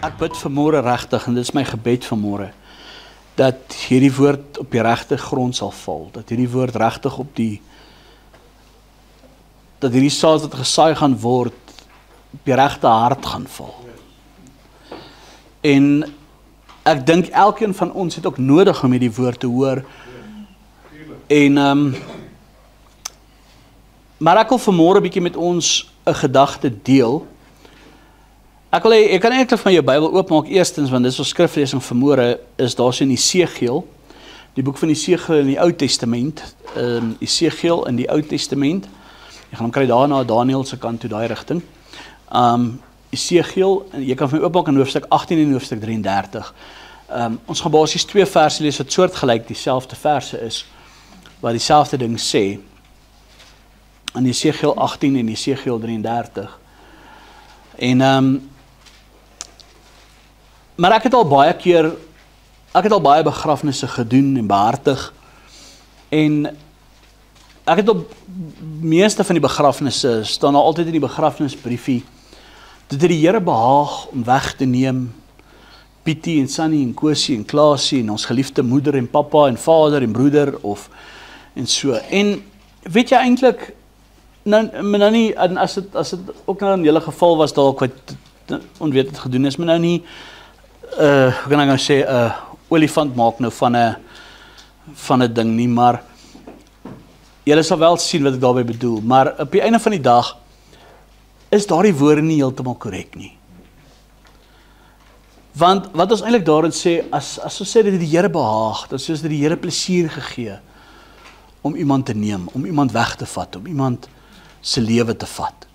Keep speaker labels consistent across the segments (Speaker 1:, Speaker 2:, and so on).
Speaker 1: Ek bid vanmôre regtig, en dit is my gebed vanmôre, dat hierdie woord op die regte grond sal val, dat hierdie woord regtig dat hierdie saad wat gesaai gaan word, op die regte hart gaan val. En ek dink elkeen van ons het ook nodig om hierdie woord te hoor. En maar ek wil vanmôre 'n bietjie met ons 'n gedagte deel. Ek kan eintlik van jou Bybel oopmaak eerstens, want dis ons skriflesing vanmôre, is daar so in Esegiel, die boek van Esegiel in die Ou Testament, Esegiel in die Ou Testament. Jy gaan hom kry daarna Daniël se kant toe, daai rigting. Esegiel, jy kan van my oopmaak in hoofstuk 18 en hoofstuk 33. Ons gaan basies 2 verse lees wat soortgelyk dieselfde verse is, wat dieselfde ding sê, in Esegiel 18 en Esegiel 33. En maar ek het al baie begrafnisse gedoen en behartig, en ek het op meeste van die begrafnisse, staan al altyd in die begrafnisbriefie, dit het die Here behaag om weg te neem, Pietie en Sunny en Kosie en Klaasie en ons geliefde moeder en pappa en vader en broeder en so. En weet jy eintlik, nou nie, as dit ook nou in julle geval was dalk wat onwetend gedoen is, maar nou nie, hoe kan ek nou sê, olifant maak nou van 'n ding nie, maar julle sal wel sien wat ek daarby bedoel, maar op die einde van die dag is daardie woorde nie heeltemal korrek nie. Want wat ons eintlik daarin sê, as ons sê dat dit die Here behaag, dan soos dit die Here plesier gegee om iemand te neem, om iemand weg te vat, om iemand se lewe te vat.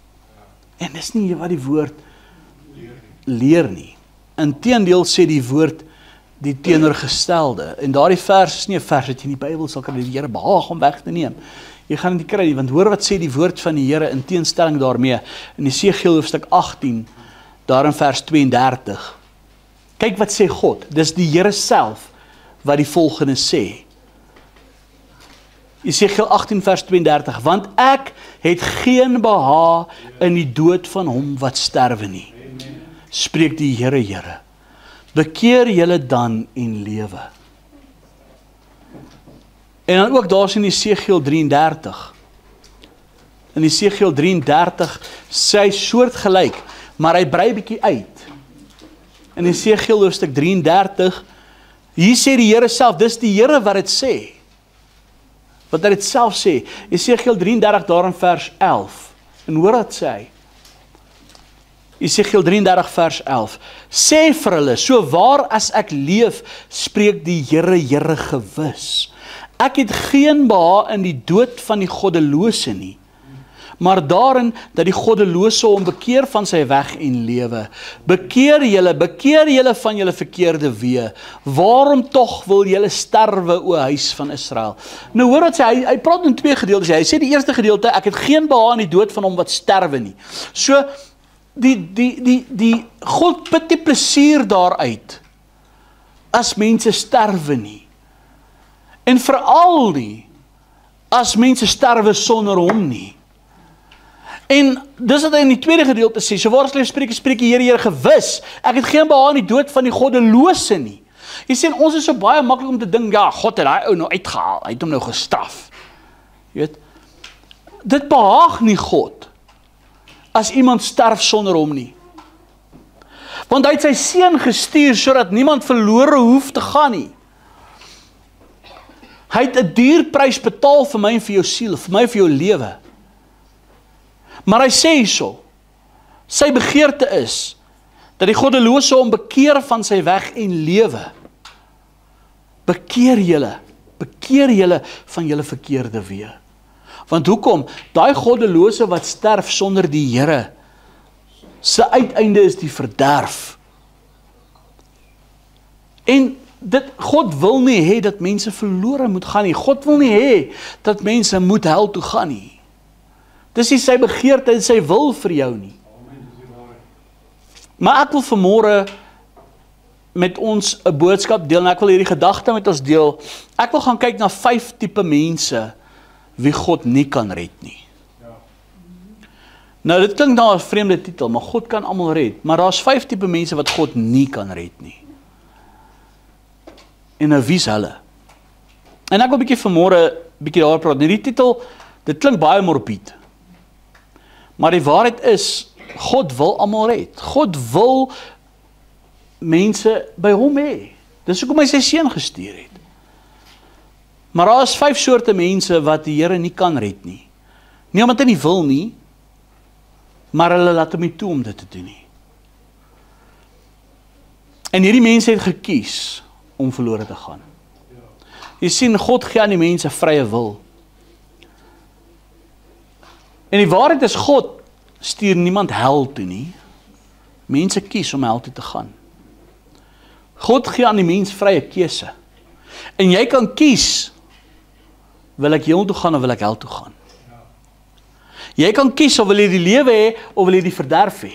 Speaker 1: En dis nie wat die woord leer nie. Inteendeel sê die woord die teenoorgestelde. En daardie vers is nie 'n vers wat jy in die Bybel sal kry, die Here behaag om weg te neem. Jy gaan dit nie kry nie, want hoor wat sê die woord van die Here in teenstelling daarmee, in Esegiel hoofstuk 18, daar in vers 32. Kyk wat sê God, dis die Here self wat die volgende sê. Esegiel 18 vers 32, want ek het geen behaag in die dood van hom wat sterwe nie, spreek die Here. Bekeer julle dan en lewe. En dan ook daar in Esegiel 33. In Esegiel 33 sê hy soortgelyk, maar hy brei bietjie uit. In Esegiel hoofstuk 33, hier sê die Here self, dis die Here wat dit sê. Wat hy dit self sê. Esegiel 33 daar in vers 11. En hoor wat sê hy. Esegiel 33 vers 11. Sê vir hulle, so waar as ek leef, spreek die Here gewis. Ek het geen behaag in die dood van die goddelose nie, maar daarin dat die goddelose hom bekeer van sy weg en lewe. Bekeer julle van julle verkeerde weë. Waarom tog wil julle sterwe, o huis van Israel? Nou hoor wat sê, hy praat in 2 gedeeltes. Hy sê die eerste gedeelte, ek het geen behaag in die dood van hom wat sterwe nie. So, die God put die plesier daaruit, as mense sterwe nie. En veral nie, as mense sterwe sonder hom nie. En dis wat hy in die tweede gedeelte sê, so waar as hulle spreek die Here gewis, ek het geen behaag in die dood van die goddelose nie. Jy sê, ons is so baie maklik om te dink, ja, God het daai ou nou uitgehaal, hy het hom nou gestraf. Jy weet, dit behaag nie God, as iemand sterf sonder hom nie. Want hy het sy seun gestuur, sodat niemand verlore hoef te gaan nie. Hy het 'n duur prys betaal vir my en vir jou siel, vir my en vir jou lewe. Maar hy sê hierso, sy begeerte is, dat die goddelose hom bekeer van sy weg en lewe. Bekeer julle van julle verkeerde weë. Want hoekom? Daai goddelose wat sterf sonder die Here, sy uiteinde is die verderf. En God wil nie hê dat mense verlore moet gaan nie. God wil nie hê dat mense moet hel toe gaan nie. Dis nie sy begeerte en sy wil vir jou nie. Maar ek wil vanmôre met ons 'n boodskap deel, en ek wil hierdie gedagte met ons deel. Ek wil gaan kyk na 5 tipe mense wie God nie kan red nie. Nou, dit klink nou 'n vreemde titel, maar God kan almal red. Maar daar's 5 tipe mense wat God nie kan red nie. En nou wie's hulle? En ek wil 'n bietjie vanmôre bietjie daaroor praat. Nou die titel, dit klink baie morbied. Maar die waarheid is, God wil almal red. God wil mense by hom hê. Dis hoekom hy sy seun gestuur het. Maar daar is 5 soorte mense wat die Here nie kan red nie. Nie omdat hy nie wil nie, maar hulle laat hom nie toe om dit te doen nie. En hierdie mense het gekies om verlore te gaan. Jy sien, God gee aan die mense vrye wil. En die waarheid is, God stuur niemand hel toe nie. Mense kies om hel toe te gaan. God gee aan die mens vrye keuse. En jy kan kies, wil ek hemel toe gaan of wil ek hel toe gaan? Jy kan kies of wil jy die lewe hê of wil jy die verderf hê.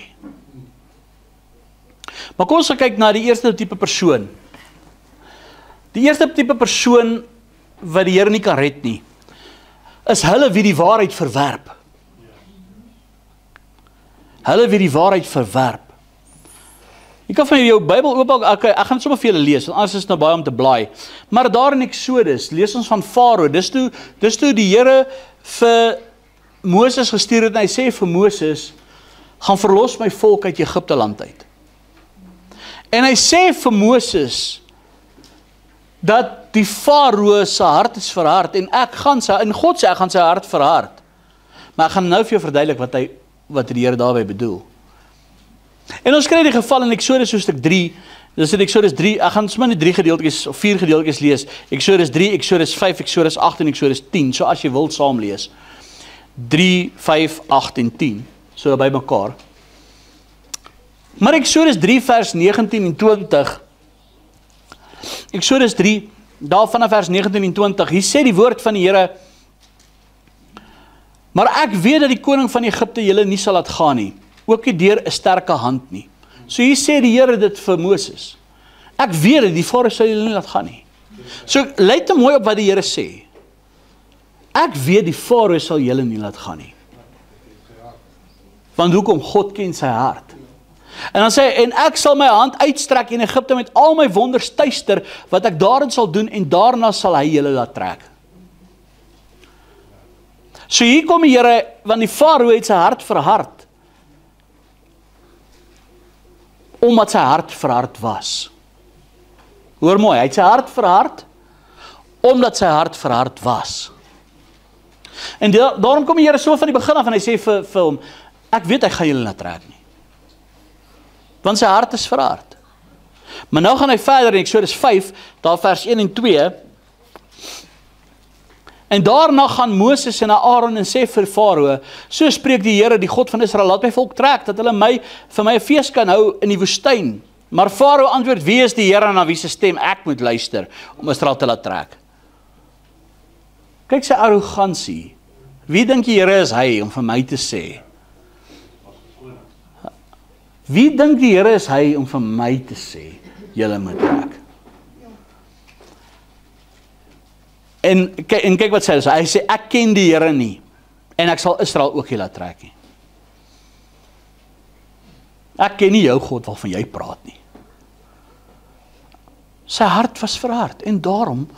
Speaker 1: Maar kom ons kyk na die eerste tipe persoon. Die eerste tipe persoon wat die Here nie kan red nie, is hulle wie die waarheid verwerp. Hulle wie die waarheid verwerp. Jy kan van jou Bybel oop, okay, ek gaan sommer vir julle lees, want anders is nou baie om te blaai. Maar daar in Exodus, lees ons van Farao, dis toe die Here vir Moses gestuur het, en hy sê vir Moses, gaan verlos my volk uit Egipte land uit. En hy sê vir Moses, dat die Farao se hart is verhard, en God sê, ek gaan sy hart verhard. Maar ek gaan nou vir jou verduidelik wat die Here daarby bedoel. En ons kry die geval in Exodus hoofstuk 3, dis in Exodus 3, ek gaan sommer net 3 gedeeltjies, of 4 gedeeltjies lees, Exodus 3, Exodus 5, Exodus 8 en Exodus 10, so as jy wil saam lees. 3, 5, 8 en 10, so by mekaar. Maar Exodus 3 vers 19 en 20, Exodus 3, daar vanaf vers 19 en 20, hier sê die woord van die Here, maar ek weet dat die koning van Egipte julle nie sal laat gaan nie, ook nie deur 'n sterke hand nie. So hier sê die Here dit vir Moses. Ek weet dat die Farao sal julle nie laat gaan nie. So let mooi op wat die Here sê. Ek weet die Farao sal julle nie laat gaan nie. Want hoekom? God ken sy hart. En dan sê hy, en ek sal my hand uitstrek in Egipte met al my wonders tuister, wat ek daarin sal doen, en daarna sal hy julle laat trek. So hier kom die Here, want die Farao het sy hart verhard, omdat sy hart verhard was. Hoor mooi, hy het sy hart verhard, omdat sy hart verhard was. En daarom kom die Here so van die begin af, en hy sê vir hom, ek weet hy gaan julle laat trek nie. Want sy hart is verhard. Maar nou gaan hy verder in Exodus 5, daar vers 1 en 2, en daarna gaan Moses en Aaron en sê vir Farao, so spreek die Here, die God van Israel, laat my volk trek, dat hulle vir my 'n fees kan hou in die woestyn. Maar Farao antwoord, wie is die Here en na wie se stem ek moet luister, om Israel te laat trek? Kyk sy arrogansie. Wie dink die Here is hy, om vir my te sê? Wie dink die Here is hy, om vir my te sê, julle moet trek? En kyk wat sê hy sê, ek ken die Here nie, en ek sal Israel ook nie laat trek nie. Ek ken nie jou God waarvan jy praat nie. Sy hart was verhard, en daarom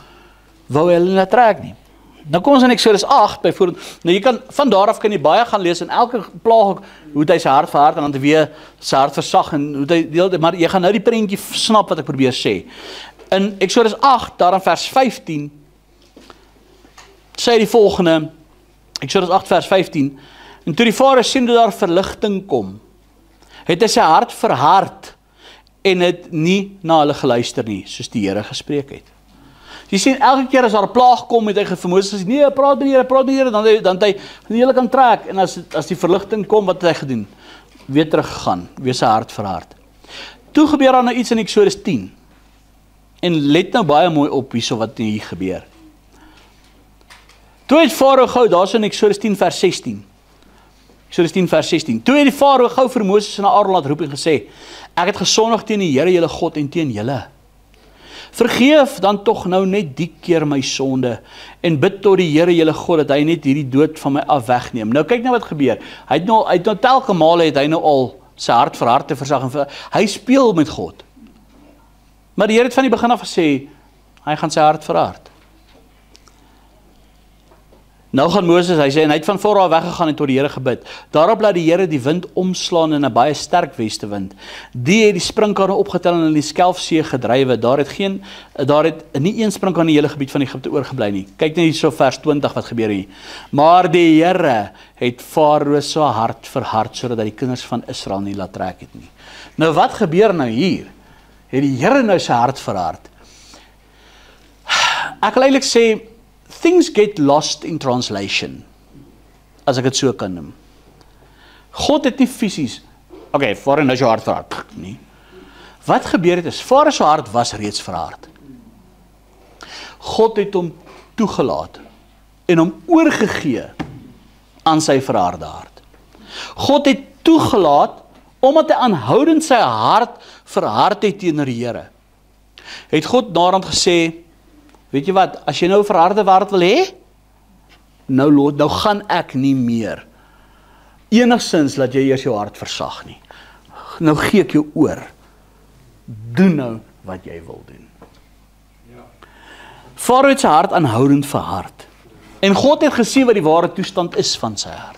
Speaker 1: wou hy hulle nie laat trek nie. Nou kom ons in Exodus 8, byvoorbeeld, nou jy kan, van daar af kan jy baie gaan lees, en elke plaag, hoe het hy sy hart verhard, en dan weer sy hart versag, en hoe het hy, maar jy gaan nou die prentjie snap wat ek probeer sê. In Exodus 8, daar in vers 15, sê die volgende, Exodus 8 vers 15, en toe die Farao sien dat daar verligting kom, het hy sy hart verhard, en het nie na hulle geluister nie, soos die Here gespreek het. Jy sien, elke keer as daar 'n plaag kom, het hy vir Moses gesê, nee, praat met die Here, dan het hy die hele kan trek, en as die verligting kom, wat het hy gedoen? Weer teruggegaan, weer sy hart verhard. Toe gebeur daar nou iets in Exodus 10, en let nou baie mooi op hierso wat hier gebeur. Toe het Farao gou, daar is in Exodus 10 vers 16, Exodus 10 vers 16, toe het die Farao gou vir Moses en Aaron laat roep en gesê, ek het gesondig teen die Here julle God en teen julle. Vergeef dan tog nou net die keer my sonde en bid tot die Here julle God dat hy net hierdie dood van my af wegneem. Nou kyk nou wat gebeur. Hy het nou telke male het hy nou al sy hart vir harte versag en hy speel met God. Maar die Here het van die begin af gesê, hy gaan sy hart verhard. Nou gaan Moses, hy sê, en hy het van voor af weggegaan en tot die Here gebid. Daarop laat die Here die wind omslaan in 'n baie sterk westewind. Die het die sprinkane opgetel en in die Skelfsee gedrywe. Daar het nie een sprinkaan in die hele gebied van Egipte oorgebly nie. Kyk net hier so vers 20 wat gebeur hier. Maar die Here het Farao se hart verhard sodat hy die kinders van Israel nie laat trek het nie. Nou wat gebeur nou hier? Het die Here nou sy hart verhard? Ek wil eintlik sê things get lost in translation, as ek dit so kan noem. God het nie fisies, Farao nou sy hart verhard, nie. Wat gebeur het is, Farao se hart was reeds verhard. God het hom toegelaat en hom oorgegee aan sy verharde hart. God het toegelaat, omdat hy aanhoudend sy hart verhard het teenoor die Here. Het God daaraan gesê, weet jy wat, as jy nou 'n verharde hart wil hê, nou gaan ek nie meer enigsins laat jy eers jou hart versag nie. Nou gee ek jou oor. Doen nou wat jy wil doen. Farao het sy hart aanhoudend verhard. En God het gesien wat die ware toestand is van sy hart.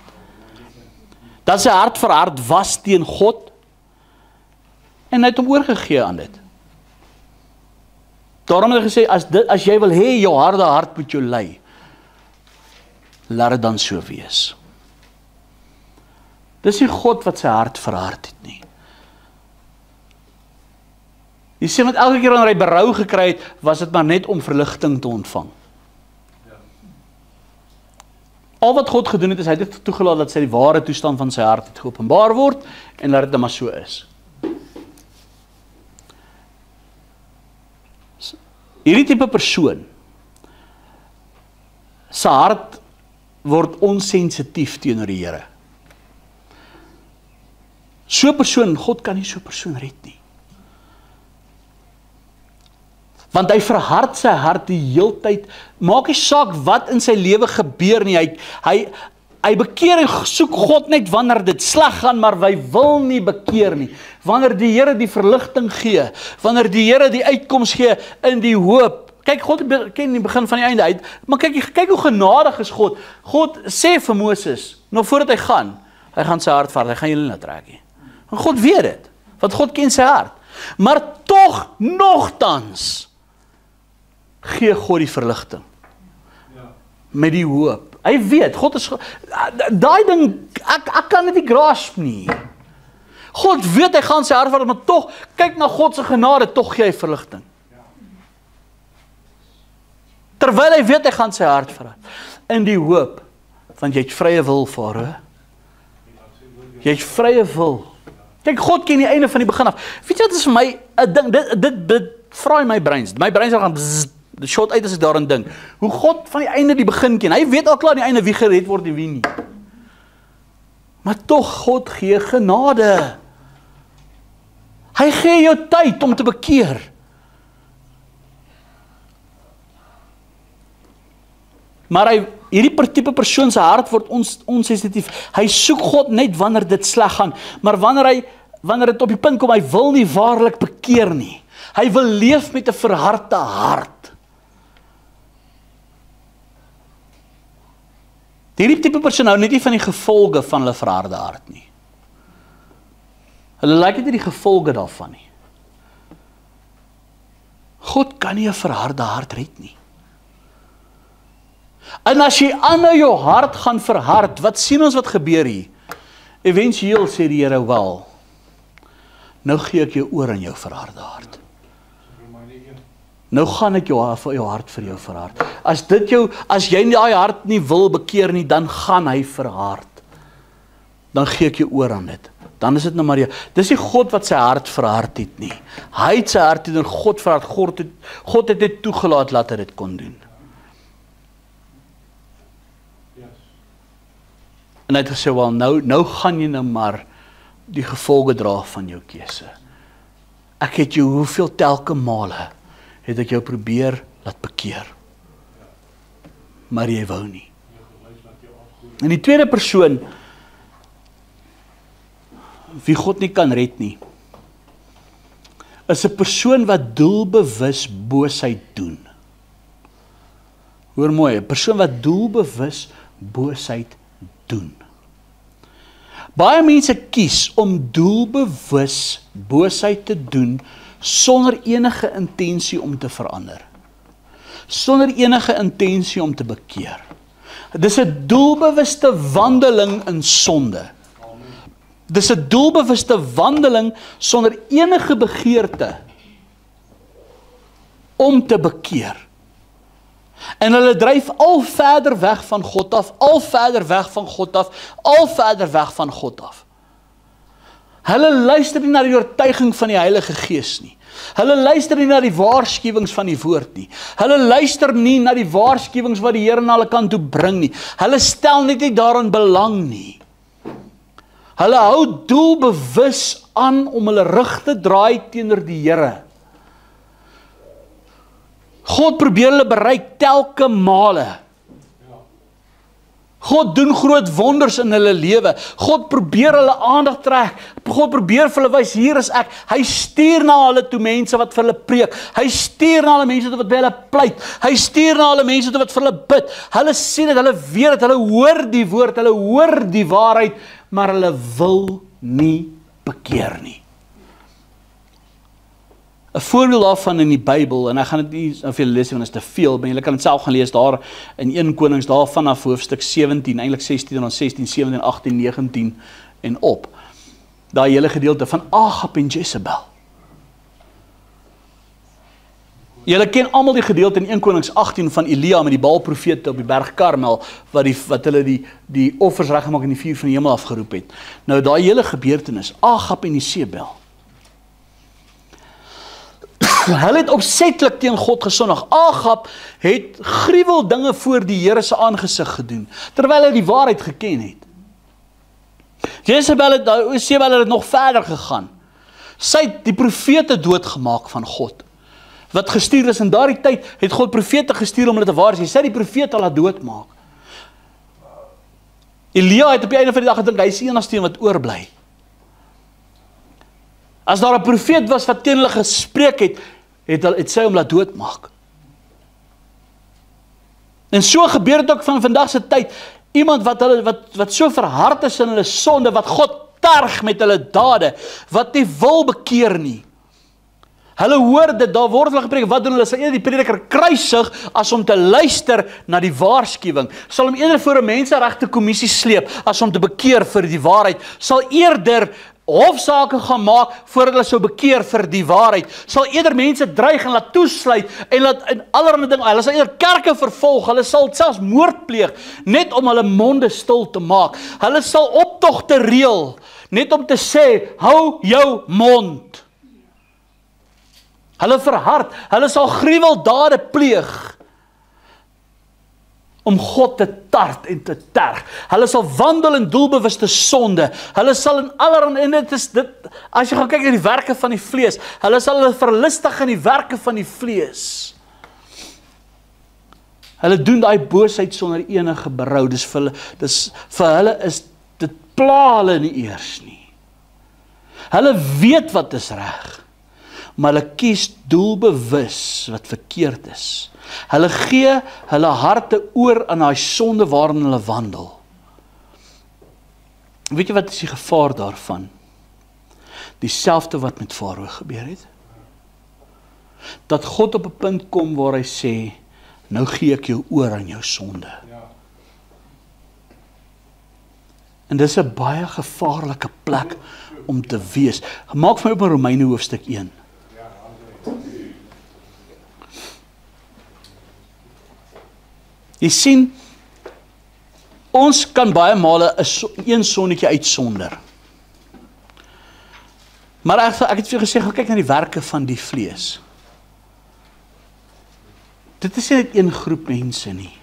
Speaker 1: Dat sy hart verhard was teen God, en hy het hom oorgegee aan dit. Daarom het hy gesê, as jy wil hê, jou harde hart moet jou lei, laat dit dan so wees. Dis nie God wat sy hart verhard het nie. Jy sê, met elke keer wanneer hy berou gekry het, was dit maar net om verligting te ontvang. Al wat God gedoen het, is hy het dit toegelaat dat sy die ware toestand van sy hart het geopenbaar word, en laat dit dan maar so is. Hierdie tipe persoon, sy hart word onsensitief teenoor die Here. So 'n persoon, God kan nie so 'n persoon red nie. Want hy verhard sy hart die heeltyd, maak nie saak wat in sy lewe gebeur nie, hy bekeer en soek God net wanneer dit sleg gaan, maar hy wil nie bekeer nie. Wanneer die Here die verligting gee, wanneer die Here die uitkoms gee in die hoop. Kyk, God ken die begin van die einde, maar kyk hoe genadig is God. God sê vir Moses, nog voordat hy gaan sy hart verhard, hy gaan julle nie laat trek nie. En God weet dit, want God ken sy hart. Maar tog, nogtans, gee God die verligting. Met die hoop. Hy weet, God is, daai ding, ek kan dit nie grasp nie. God weet, hy gaan sy hart verhard, maar tog, kyk na God se genade, tog gee hy verligting. Terwyl hy weet, hy gaan sy hart verhard. In die hoop, want jy het vrye wil, Farao. Jy het vrye wil. Kyk, God ken die einde van die begin af. Weet jy wat is vir my, 'n ding, dit vraai my breins. My breins gaan die shot uit as ek daarin dink. Hoe God van die einde die begin ken. Hy weet al klaar die einde wie gered word en wie nie. Maar tog, God gee genade. Hy gee jou tyd om te bekeer. Maar hierdie tipe persoon se hart word onsensitief. Hy soek God net wanneer dit sleg gaan. Maar wanneer dit op die punt kom, hy wil nie waarlik bekeer nie. Hy wil leef met 'n verharde hart. Hierdie tipe persoon hou net nie van die gevolge van hulle verharde hart nie. Hulle like nie die gevolge daarvan nie. God kan nie 'n verharde hart red nie. En as jy aanhou jou hart gaan verhard, wat sien ons wat gebeur hier? Eventueel sê die Here, wel, nou gee ek jou oor aan jou verharde hart. Nou gaan ek jou hart vir jou verhard. As jy daai hart nie wil bekeer nie, dan gaan hy verhard. Dan gee ek jou oor aan dit. Dan is dit nou maar jou. Dis nie God wat sy hart verhard het nie. Hy het sy hart teenoor God verhard. God het dit toegelaat dat hy dit kon doen. En hy het gesê, wel, nou gaan jy nou maar die gevolge dra van jou keuse. Ek het jou hoeveel telke male het ek jou probeer laat bekeer. Maar jy wou nie. En die tweede persoon, wie God nie kan red nie, is 'n persoon wat doelbewus boosheid doen. Hoor mooi, 'n persoon wat doelbewus boosheid doen. Baie mense kies om doelbewus boosheid te doen sonder enige intensie om te verander. Sonder enige intensie om te bekeer. Dis 'n doelbewuste wandeling in sonde. Dis 'n doelbewuste wandeling sonder enige begeerte om te bekeer. En hulle dryf al verder weg van God af, al verder weg van God af, al verder weg van God af. Hulle luister nie na die oortuiging van die Heilige Gees nie. Hulle luister nie na die waarskuwings van die woord nie. Hulle luister nie na die waarskuwings wat die Here na hulle kant toe bring nie. Hulle stel net nie daarin belang nie. Hulle hou doelbewus aan om hulle rug te draai teenoor die Here. God probeer hulle bereik telke male. God doen groot wonders in hulle lewe. God probeer hulle aandag trek. God probeer vir hulle wys, hier is ek. Hy stuur na hulle toe mense wat vir hulle preek. Hy stuur na hulle mense toe wat by hulle pleit. Hy stuur na hulle mense toe wat vir hulle bid. Hulle sien dit, hulle weet dit, hulle hoor die woord, hulle hoor die waarheid, maar hulle wil nie bekeer nie. 'n voorbeeld daarvan in die Bybel, en ek gaan dit nie vir julle lees want dit is te veel, maar julle kan dit self gaan lees daar in 1 Konings, daar vanaf hoofstuk 17, eintlik 16 en dan 16, 17, 18, 19 en op. Daai hele gedeelte van Ahab en Jezebel. Julle ken almal die gedeelte in 1 Konings 18 van Elia met die Baal-profete op die berg Karmel, wat hulle die offers reggemaak en die vuur van die hemel afgeroep het. Nou daai hele gebeurtenis, Ahab en Jezebel. Hulle het opsetlik teen God gesondig. Ahab het gruwel dinge voor die Here se aangesig gedoen, terwyl hy die waarheid geken het. Jezebel het nog verder gegaan. Sy het die profete doodgemaak van God, wat gestuur is. In daardie tyd het God profete gestuur om hulle te waarsku. Sy het die profete laat doodmaak. Elia het op die einde van die dag gedink, hy is die enigste een wat oorbly. As daar 'n profeet was wat teen hulle gespreek het sy hom laat doodmaak. En so gebeur dit ook van vandag se tyd. Iemand wat so verhard is in hulle sonde, wat God terg met hulle dade, wat nie wil bekeer nie. Hulle hoor dit, daar word hulle gepreek, wat doen hulle? Sal eerder die prediker kruisig as om te luister na die waarskuwing. Sal hom eerder voor 'n menseregte kommissie sleep as om te bekeer vir die waarheid. Sal eerder hofsaake gaan maak voordat hulle sou bekeer vir die waarheid. Sal eerder mense dreig en laat toesluit en allerlei dinge. Hulle sal eerder kerke vervolg. Hulle sal selfs moord pleeg net om hulle monde stil te maak. Hulle sal optogte reël net om te sê, hou jou mond. Hulle verhard, hulle sal gruweldade pleeg om God te tart en te terg. Hulle sal wandel in doelbewuste sonde. Hulle sal in allerlei, en dit, as jy gaan kyk na die werke van die vlees, hulle sal hulle verlustig in die werke van die vlees. Hulle doen daai boosheid sonder enige berou. Vir hulle is dit pla hulle nie eers nie. Hulle weet wat is reg, maar hulle kies doelbewus wat verkeerd is. Hulle gee hulle harte oor aan daai sonde waarin hulle wandel. Weet jy wat is die gevaar daarvan? Dieselfde wat met Farao gebeur het. Dat God op 'n punt kom waar hy sê, nou gee ek jou oor aan jou sonde. En dis 'n baie gevaarlike plek om te wees. Maak vir my op in Romeine hoofstuk 1. Jy sien, ons kan baie male een sonnetjie uitsonder. Maar ek het vir jou gesê, gaan kyk na die werke van die vlees. Dit is nie net een groep mense nie.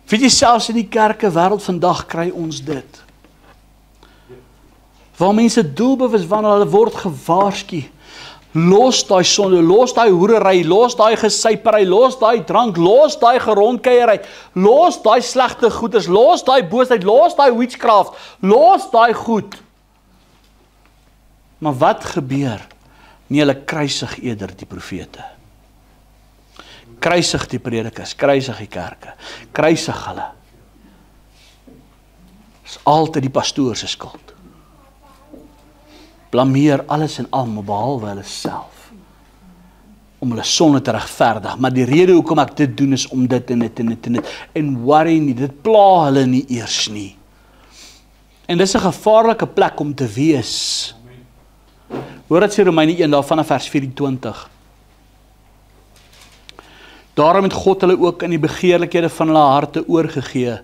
Speaker 1: Weet jy, selfs in die kerke wêreld vandag kry ons dit. Waar mense doelbewus wandel, hulle word gewaarsku. Los daai sonde, los daai hoerery, los daai gesypery, los daai drank, los daai gerondkeiery, los daai slegte goeders, los daai boosheid, los daai witchcraft, los daai goed. Maar wat gebeur? Nee, hulle kruisig eerder die profete. Kruisig die predikers, kruisig die kerke, kruisig hulle. Dis altyd die pastoor se skuld. Blameer alles en almal behalwe hulle self. Om hulle sonde te regverdig, maar die rede hoekom ek dit doen is om dit en dit en dit en dit. En worry nie, dit pla hulle nie eers nie. En dis 'n gevaarlike plek om te wees. Hoor dit sê Romeine 1 daar vanaf vers 24. Daarom het God hulle ook in die begeerlikhede van hulle harte oorgegee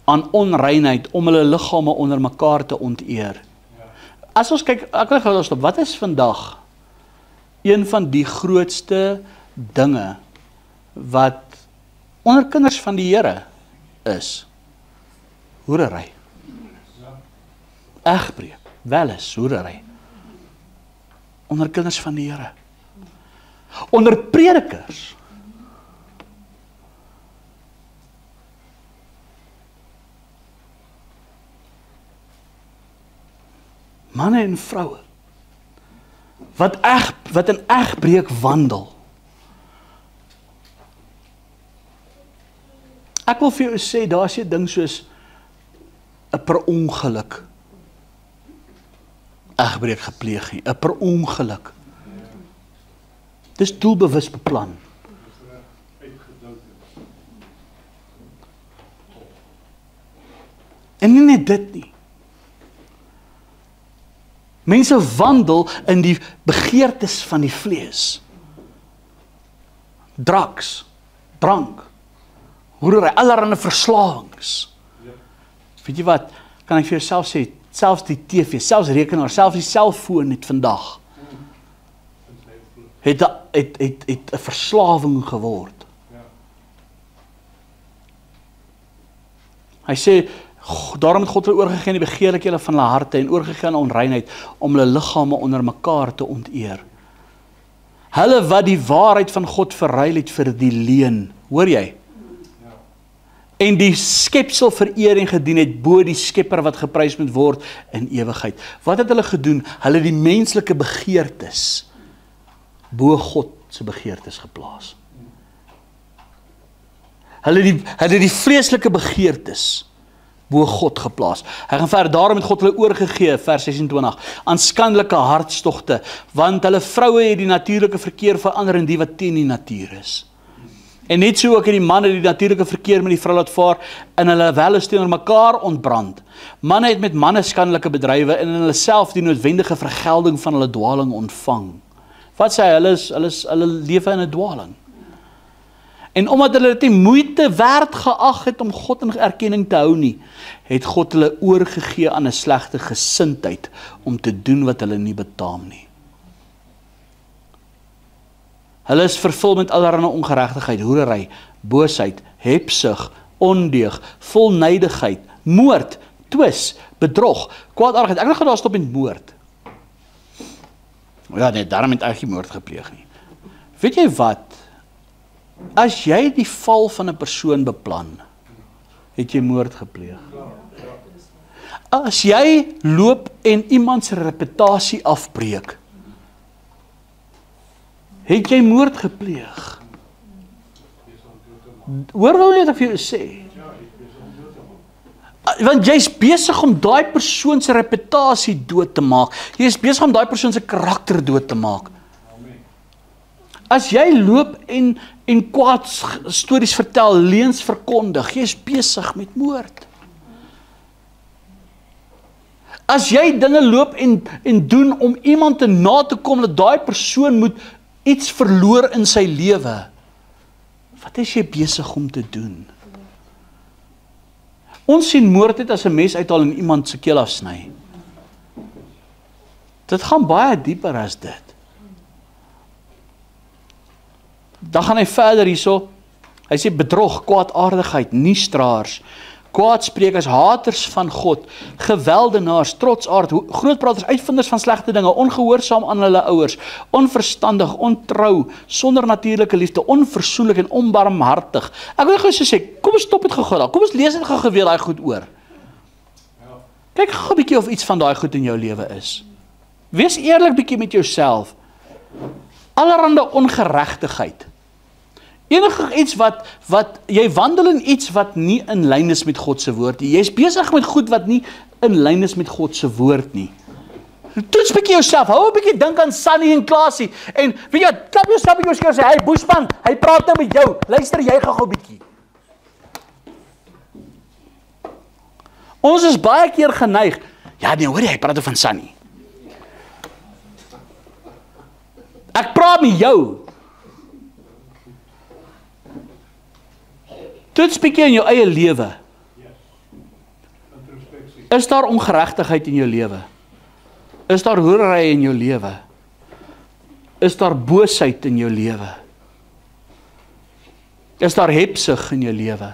Speaker 1: aan onreinheid om hulle liggame onder mekaar te onteer. As ons kyk, ek wil gou stop. Wat is vandag een van die grootste dinge wat onder kinders van die Here is? Hoerery. Egbreek, welis, hoerery. Onder kinders van die Here. Onder predikers. Manne en vroue, wat in egbreek wandel. Ek wil vir jou sê, daar is 'n ding soos 'n per ongeluk egbreek gepleeg nie, 'n per ongeluk. Dis doelbewus beplan. En nie net dit nie. Mense wandel in die begeertes van die vlees. Drugs, drank, hoerery, allerlei verslawings. Weet jy wat, kan ek vir jouself sê, selfs die TV, selfs rekenaar, selfs die selfoon het vandag, het 'n verslawing geword. Hy sê, daarom het God hulle oorgegee in die begeerlikhede van hulle harte en oorgegee aan onreinheid om hulle liggame onder mekaar te onteer. Hulle wat die waarheid van God verruil het vir die leuen, hoor jy? En die skepsel vereer en gedien het bo die skepper wat geprys moet word in ewigheid. Wat het hulle gedoen? Hulle het die menslike begeertes bo God se begeertes geplaas. Hulle het die vleeslike begeertes bo God geplaas. Hy gaan verder, daarom het God hulle oorgegee, vers 26, aan skandelike hartstogte, want hulle vroue het die natuurlike verkeer verander in die wat teen die natuur is. En net so ook het die manne die natuurlike verkeer met die vrou laat vaar, in hulle welle teenoor mekaar ontbrand. Manne het met manne skandelike bedrywe en in hulle self die noodwendige vergelding van hulle dwaling ontvang. Wat sê hy? Hulle lewe in 'n dwaling. En omdat hulle dit nie moeite werd geag het om God in erkenning te hou nie, het God hulle oorgegee aan 'n slegte gesindheid om te doen wat hulle nie betaam nie. Hulle is vervul met allerlei ongeregtigheid, hoerery, boosheid, hebsug, ondeug, vol nydigheid, moord, twis, bedrog, kwaadaardigheid. Ek wil gou daar stop met moord. Ja, nee, daarom het ek nie moord gepleeg nie. Weet jy wat? As jy die val van 'n persoon beplan, het jy moord gepleeg. As jy loop en iemand se reputasie afbreek, het jy moord gepleeg. Hoor wel net of jy sê. Want jy's besig om daai persoon se reputasie dood te maak. Jy's besig om daai persoon se karakter dood te maak. As jy loop en kwaad stories vertel, leuns verkondig, jy's besig met moord. As jy dinge loop en doen om iemand te na te kom, dat daai persoon moet iets verloor in sy lewe, wat is jy besig om te doen? Ons sien moord net as 'n mes uithaal en iemand se keel afsny. Dit gaan baie dieper as dit. Dan gaan hy verder hierso. Hy sê bedrog, kwaadaardigheid, nuusdraers, Kwaadsprekers, haters van God, geweldenaars, trotsaard, grootpraters, uitvinders van slegte dinge, ongehoorsaam aan hulle ouers, onverstandig, ontrou, sonder natuurlike liefde, onversoenlik en onbarmhartig. Ek wil gou so sê, kom ons stop dit gou daar. Kom ons lees dit gou weer daai goed oor. Kyk gou 'n bietjie of iets van daai goed in jou lewe is. Wees eerlik bietjie met jouself. Allerhande ongeregtigheid. Enige iets wat jy wandel in iets wat nie in lyn is met God se woord nie. Jy's besig met goed wat nie in lyn is met God se woord nie. Toets bietjie jouself. Hou 'n bietjie dink aan Sunny en Klasie en weet jy, klap jouself op jou skouer en sê, "Hey Boesman, hy praat nou met jou. Luister jy gou bietjie." Ons is baie keer geneig. Ja, nee, hoor jy, hy praat van Sunny. Ek praat met jou. Toets bietjie in jou eie lewe. Is daar ongeregtigheid in jou lewe? Is daar hoerery in jou lewe? Is daar boosheid in jou lewe? Is daar hebsug in jou lewe?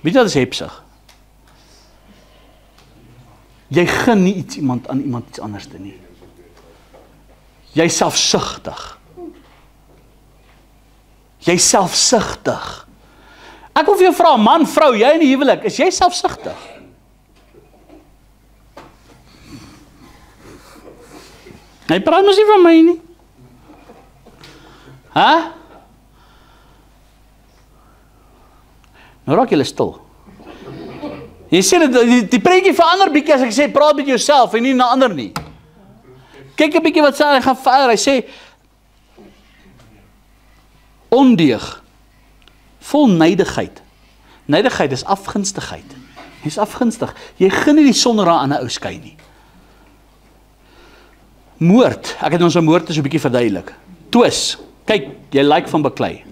Speaker 1: Weet jy wat is hebsug? Jy gun nie iemand iets anders te nie. Jy is selfsugtig. Jy is selfsugtig. Ek wil vir jou vra, man, vrou, jy in die huwelik, is jy selfsugtig? Hy praat mos nie van my nie. Hæ? Nou raak jy stil. Jy sê dat die prentjie verander bietjie as ek sê praat met jouself en nie na ander nie. Kyk 'n bietjie wat sê hy gaan verder. Hy sê ondeug, vol nydigheid. Nydigheid is afgunstigheid. Jy's afgunstig. Jy gun nie die sonraad aan 'n ou skei nie. Moord. Ek het ons 'n moord so 'n bietjie verduidelik. Twis. Kyk, jy lyk van beklei.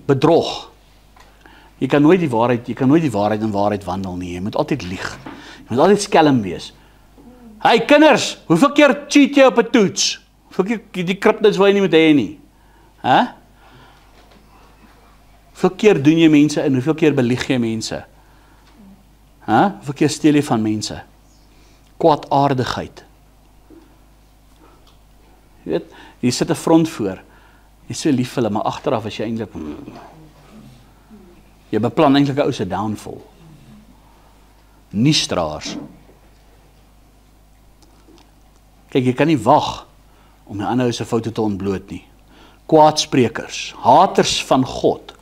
Speaker 1: Bedrog. Jy kan nooit die waarheid in waarheid wandel nie. Jy moet altyd lieg. Jy moet altyd skelm wees. Hey kinders, hoeveel keer cheat jy op 'n toets? Hoeveel keer die kriptits wil jy nie moet hê nie? Hæ? Hoeveel keer doen jy mense in? Hoeveel keer belieg jy mense? Hæ? Hoeveel keer steel jy van mense? Kwaadaardigheid. Jy weet, jy sit 'n front voor. Jy is so lief vir hulle, maar agteraf is jy eintlik jy beplan eintlik 'n ou se downfall. Nuusdraers. Kyk, jy kan nie wag om die ander ou se foute te ontbloot nie. Kwaadsprekers, haters van God.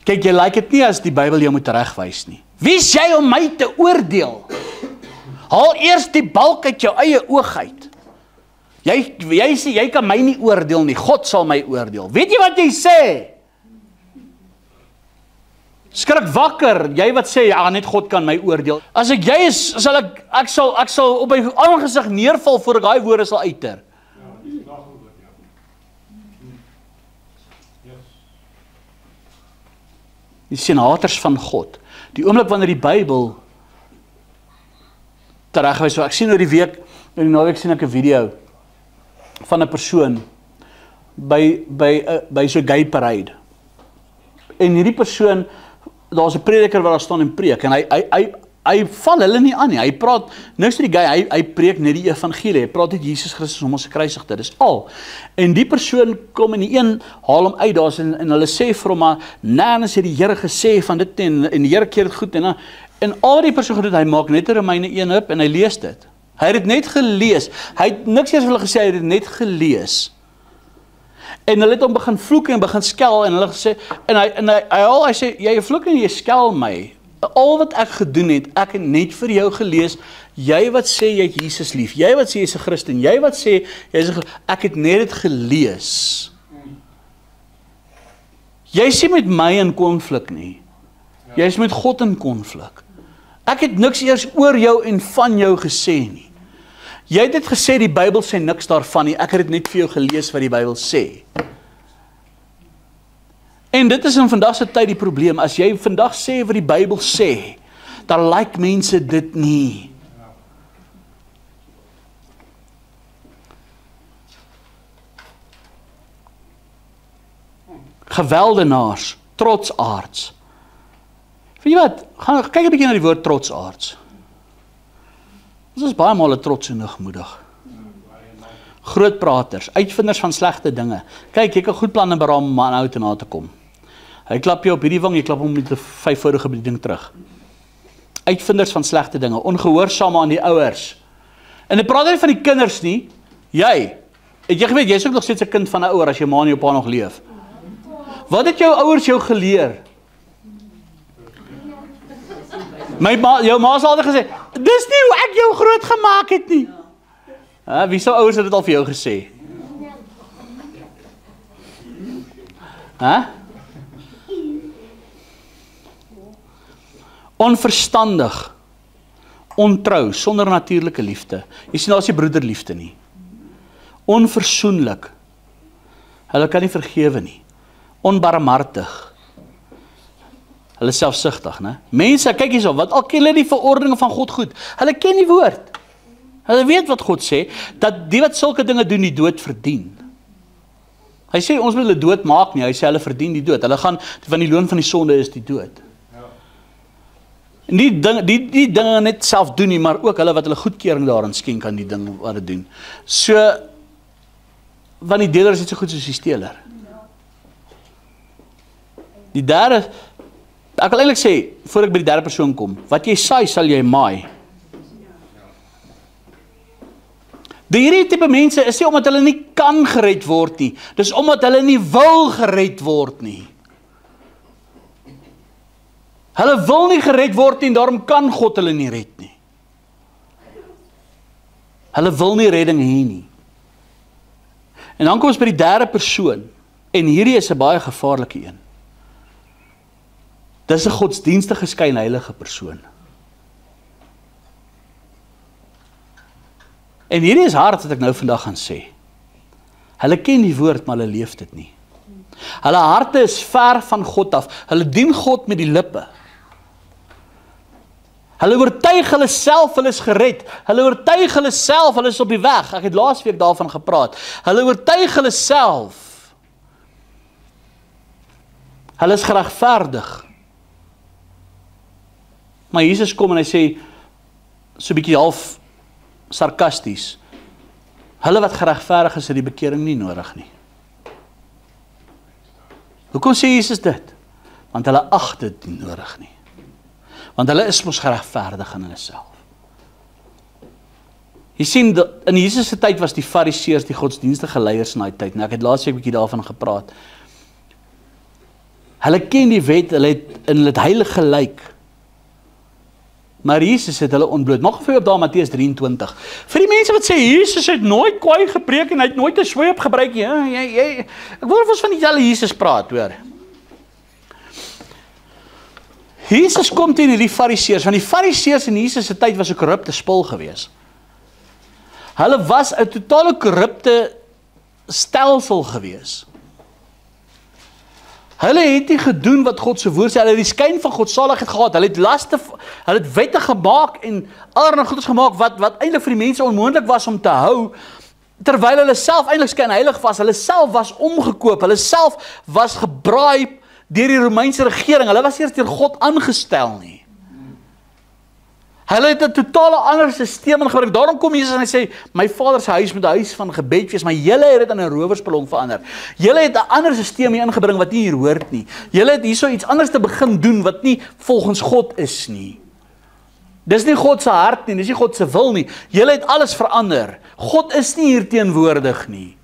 Speaker 1: Kyk, jy like dit nie as die Bybel jou moet teregwys nie. Wie is jy om my te oordeel? Haal eers die balk uit jou eie oog uit. Jy sê, jy kan my nie oordeel nie, God sal my oordeel. Weet jy wat jy sê? Skrik wakker, jy wat sê, ja, net God kan my oordeel. As ek jy is, ek sal op my aangesig neerval voor ek daai woorde sal uiter. Die senators van God. Die oomblik wanneer die Bybel teregwys, so ek sien oor die week, in die naweek sien ek 'n video van 'n persoon by so 'n gay parade. En hierdie persoon, daar's 'n prediker wat daar staan en preek en hy val hulle nie aan nie. Hy praat niks vir die gay, hy preek net die evangelie. Hy praat net Jesus Christus om ons gekruisigde. Dis al. En die persoon kom en die een haal hom uit daar en hulle sê vir hom maar nêrens het die Here gesê van dit en die Here keer dit goed en al die persoon gedoen, hy maak net 'n Romeine 1 op en hy lees dit. Hy het dit net gelees. Hy het niks eers vir hulle gesê, hy het dit net gelees. En hulle het hom begin vloek en begin skel en hulle gesê en hy sê jy vloek en jy skel my. Al wat ek gedoen het, ek het net vir jou gelees. Jy wat sê jy het Jesus lief, jy wat sê jy's 'n Christen, jy wat sê jy's ek het net dit gelees. Jy's nie met my in konflik nie. Jy's met God in konflik. Ek het niks eers oor jou en van jou gesê nie. Jy het dit gesê, die Bybel sê niks daarvan nie, ek het dit net vir jou gelees wat die Bybel sê. En dit is in vandag se tyd die probleem, as jy vandag sê wat die Bybel sê, dan like mense dit nie. Geweldenaars, trotsaards, Weet jy wat, gaan kyk 'n bietjie na die woord trotsaards. Ons is baie male trots en hoogmoedig. Groot praters, uitvinders van slegte dinge. Kyk, jy kan goed planne beraam om aan ou te na te kom. Hy klap jou op hierdie wing, jy klap hom met 'n 5voudige bediening terug. Uitvinders van slegte dinge, ongehoorsame aan die ouers. En ek praat nie van die kinders nie. Jy, het jy geweet, jy is ook nog steeds 'n kind van 'n ouer as jou ma en jou pa nog leef. Wat het jou ouers jou geleer? Jou ma het altyd gesê, dis nie hoe ek jou groot gemaak het nie. Wie sou ouers het dit al vir jou gesê? Onverstandig, ontrou, sonder natuurlike liefde. Jy sien, daar is nie broederliefde nie. Onversoenlik. Hulle kan nie vergewe nie. Onbarmhartig. Hulle is selfsugtig, né? Mense, kyk hierso, wat al ken hulle die verordeninge van God goed. Hulle ken die woord. Hulle weet wat God sê, dat die wat sulke dinge doen, die dood verdien. Hy sê, ons moet hulle dood maak nie, hy sê, hulle verdien die dood. Hulle gaan, van die loon van die sonde is die dood. En die dinge net self doen nie, maar ook hulle wat hulle goedkeuring daarin skenk aan die ding wat hulle doen. So, want die deler is net so goed soos die steler. Die derde, ek wil eintlik sê, voor ek by die derde persoon kom, wat jy saai, sal jy maai. Die hierdie tipe mense is nie omdat hulle nie kan gered word nie, dis omdat hulle nie wil gered word nie. Hulle wil nie gered word nie, en daarom kan God hulle nie red nie. Hulle wil nie redding hê nie. En dan kom ons by die derde persoon, en hierdie is 'n baie gevaarlike een. Dis 'n godsdienstige skynheilige persoon. En hierdie is hard wat ek nou vandag gaan sê. Hulle ken die woord, maar hulle leef dit nie. Hulle harte is ver van God af. Hulle dien God met die lippe. Hulle oortuig hulle self, hulle is gered. Hulle oortuig hulle self, hulle is op die weg. Ek het laasweek daarvan gepraat. Hulle oortuig hulle self. Hulle is geregverdig. Maar Jesus kom en hy sê, so 'n bietjie half sarkasties, hulle wat geregverdig is, het die bekering nie nodig nie. Hoekom sê Jesus dit? Want hulle ag dit nie nodig nie. Want hulle is mos geregverdig in hulle self. Jy sien, in Jesus se tyd was die fariseërs die godsdienstige leiers in daai tyd. Nou, ek het laasweek 'n bietjie daarvan gepraat. Hulle ken die wet, hulle het heilig gelyk. Maar Jesus het hulle ontbloot. Mag vir jou op daar Matteus 23. Vir die mense wat sê, Jesus het nooit kwaai gepreek en hy het nooit 'n sweep gebruik. Ek wonder of ons van dieselfde Jesus praat, hoor. Jesus kom teen hierdie fariseërs, want die fariseërs in Jesus se tyd was 'n korrupte spul gewees. Hulle was 'n totale korrupte stelsel gewees. Hulle het nie gedoen wat God se woord sê, hulle het die skyn van godsaligheid gehad, hulle het wette gemaak en allerlei goeders gemaak wat eintlik vir die mense onmoontlik was om te hou, terwyl hulle self eintlik skynheilig was, hulle self was omgekoop, hulle self was gebraai deur die Romeinse regering, hulle was eers deur God aangestel nie. Hulle het 'n totale ander stelsel ingebring. Daarom kom Jesus en hy sê, my Vader se huis moet 'n huis van gebed wees, maar julle het dit in 'n rowersspelong verander. Julle het 'n ander stelsel hier ingebring wat nie hier hoort nie. Julle het hierso iets anders te begin doen wat nie volgens God is nie. Dis nie God se hart nie, dis nie God se wil nie. Julle het alles verander. God is nie hier teenwoordig nie.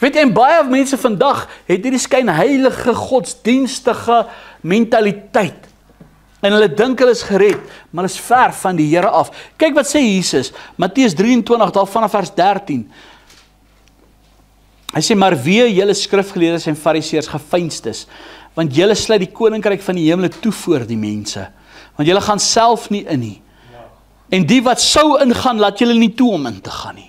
Speaker 1: Weet jy, en baie mense vandag het hierdie skynheilige godsdienstige mentaliteit. En hulle dink hulle is gered, maar hulle is ver van die Here af. Kyk wat sê Jesus, Matteus 23, daar vanaf vers 13. Hy sê, maar wee julle skrifgeleerdes en fariseërs gefeinstes, want julle sluit die koninkryk van die hemele toe voor die mense, want julle gaan self nie in nie. En die wat sou ingaan, laat julle nie toe om in te gaan nie.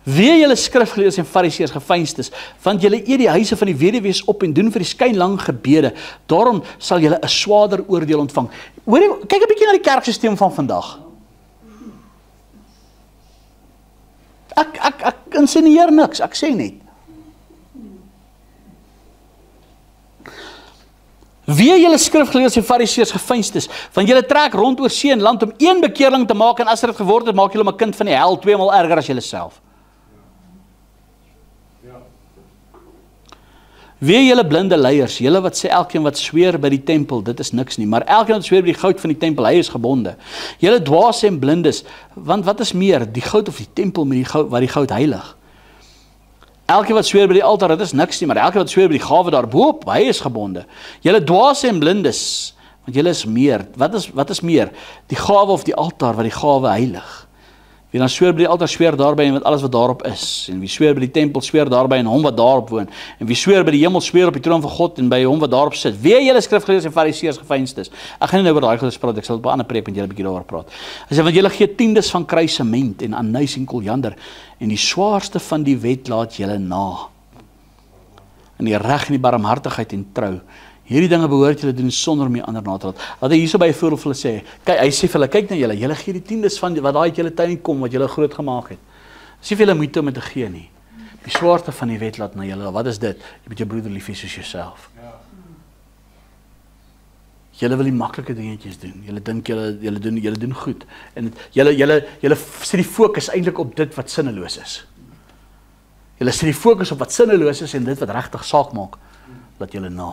Speaker 1: Wee julle skrifgeleerdes en fariseërs gefeinstes, want julle eet die huise van die weduwees op en doen vir die skynlang gebede, daarom sal julle 'n swaarder oordeel ontvang. Hoor jy, kyk 'n bietjie na die kerkstelsel van vandag. Ek insinueer niks, ek sê net. Wee julle skrifgeleerdes en fariseërs geveinstes, want julle trek rond oor see en land om een bekeerling te maak, en as dit geword het, maak julle 'n kind van die hel, 2 maal erger as julle self. Wee julle blinde leiers, julle wat sê elkeen wat sweer by die tempel, dit is niks nie, maar elkeen wat sweer by die goud van die tempel, hy is gebonde. Julle dwaase en blindes, want wat is meer, die goud of die tempel met die goud, wat die goud heilig? Elkeen wat sweer by die altaar, dit is niks nie, maar elkeen wat sweer by die gawe daarboop, hy is gebonde. Julle dwaase en blindes, want julle is meer, wat is meer, die gawe of die altaar wat die gawe heilig? Wie dan sweer by die altaar, sweer daarby en met alles wat daarop is. En wie sweer by die tempel, sweer daarby en hom wat daarop woon. En wie sweer by die hemel, sweer op die troon van God en by hom wat daarop sit. Wee julle skrifgeleerdes en fariseërs geveinstes. Ek gaan nie nou oor daai goeie praat, ek sal op 'n ander preek met julle 'n bietjie daaroor praat. Hy sê, want julle gee tiendes van kruisement en anys en koljander, en die swaarste van die wet laat julle na. In die reg en die barmhartigheid en trou. Hierdie dinge behoort julle doen sonder om die ander na te laat. Wat hy hierso by 'n voorbeeld vir hulle sê, kyk, hy sê vir hulle, kyk na julle gee die tiendes van wat daai uit julle tuin kom, wat julle groot gemaak het. Dis nie vir julle moeite om dit te gee nie. Die swaarte van die wet laat na julle. Wat is dit? Jy moet jou broeder lief hê soos jouself. Julle wil die maklike dingetjies doen. Julle dink julle doen goed. En julle sit die fokus eintlik op dit wat sinneloos is. Julle sit die fokus op wat sinneloos is en dit wat regtig saak maak, laat julle na.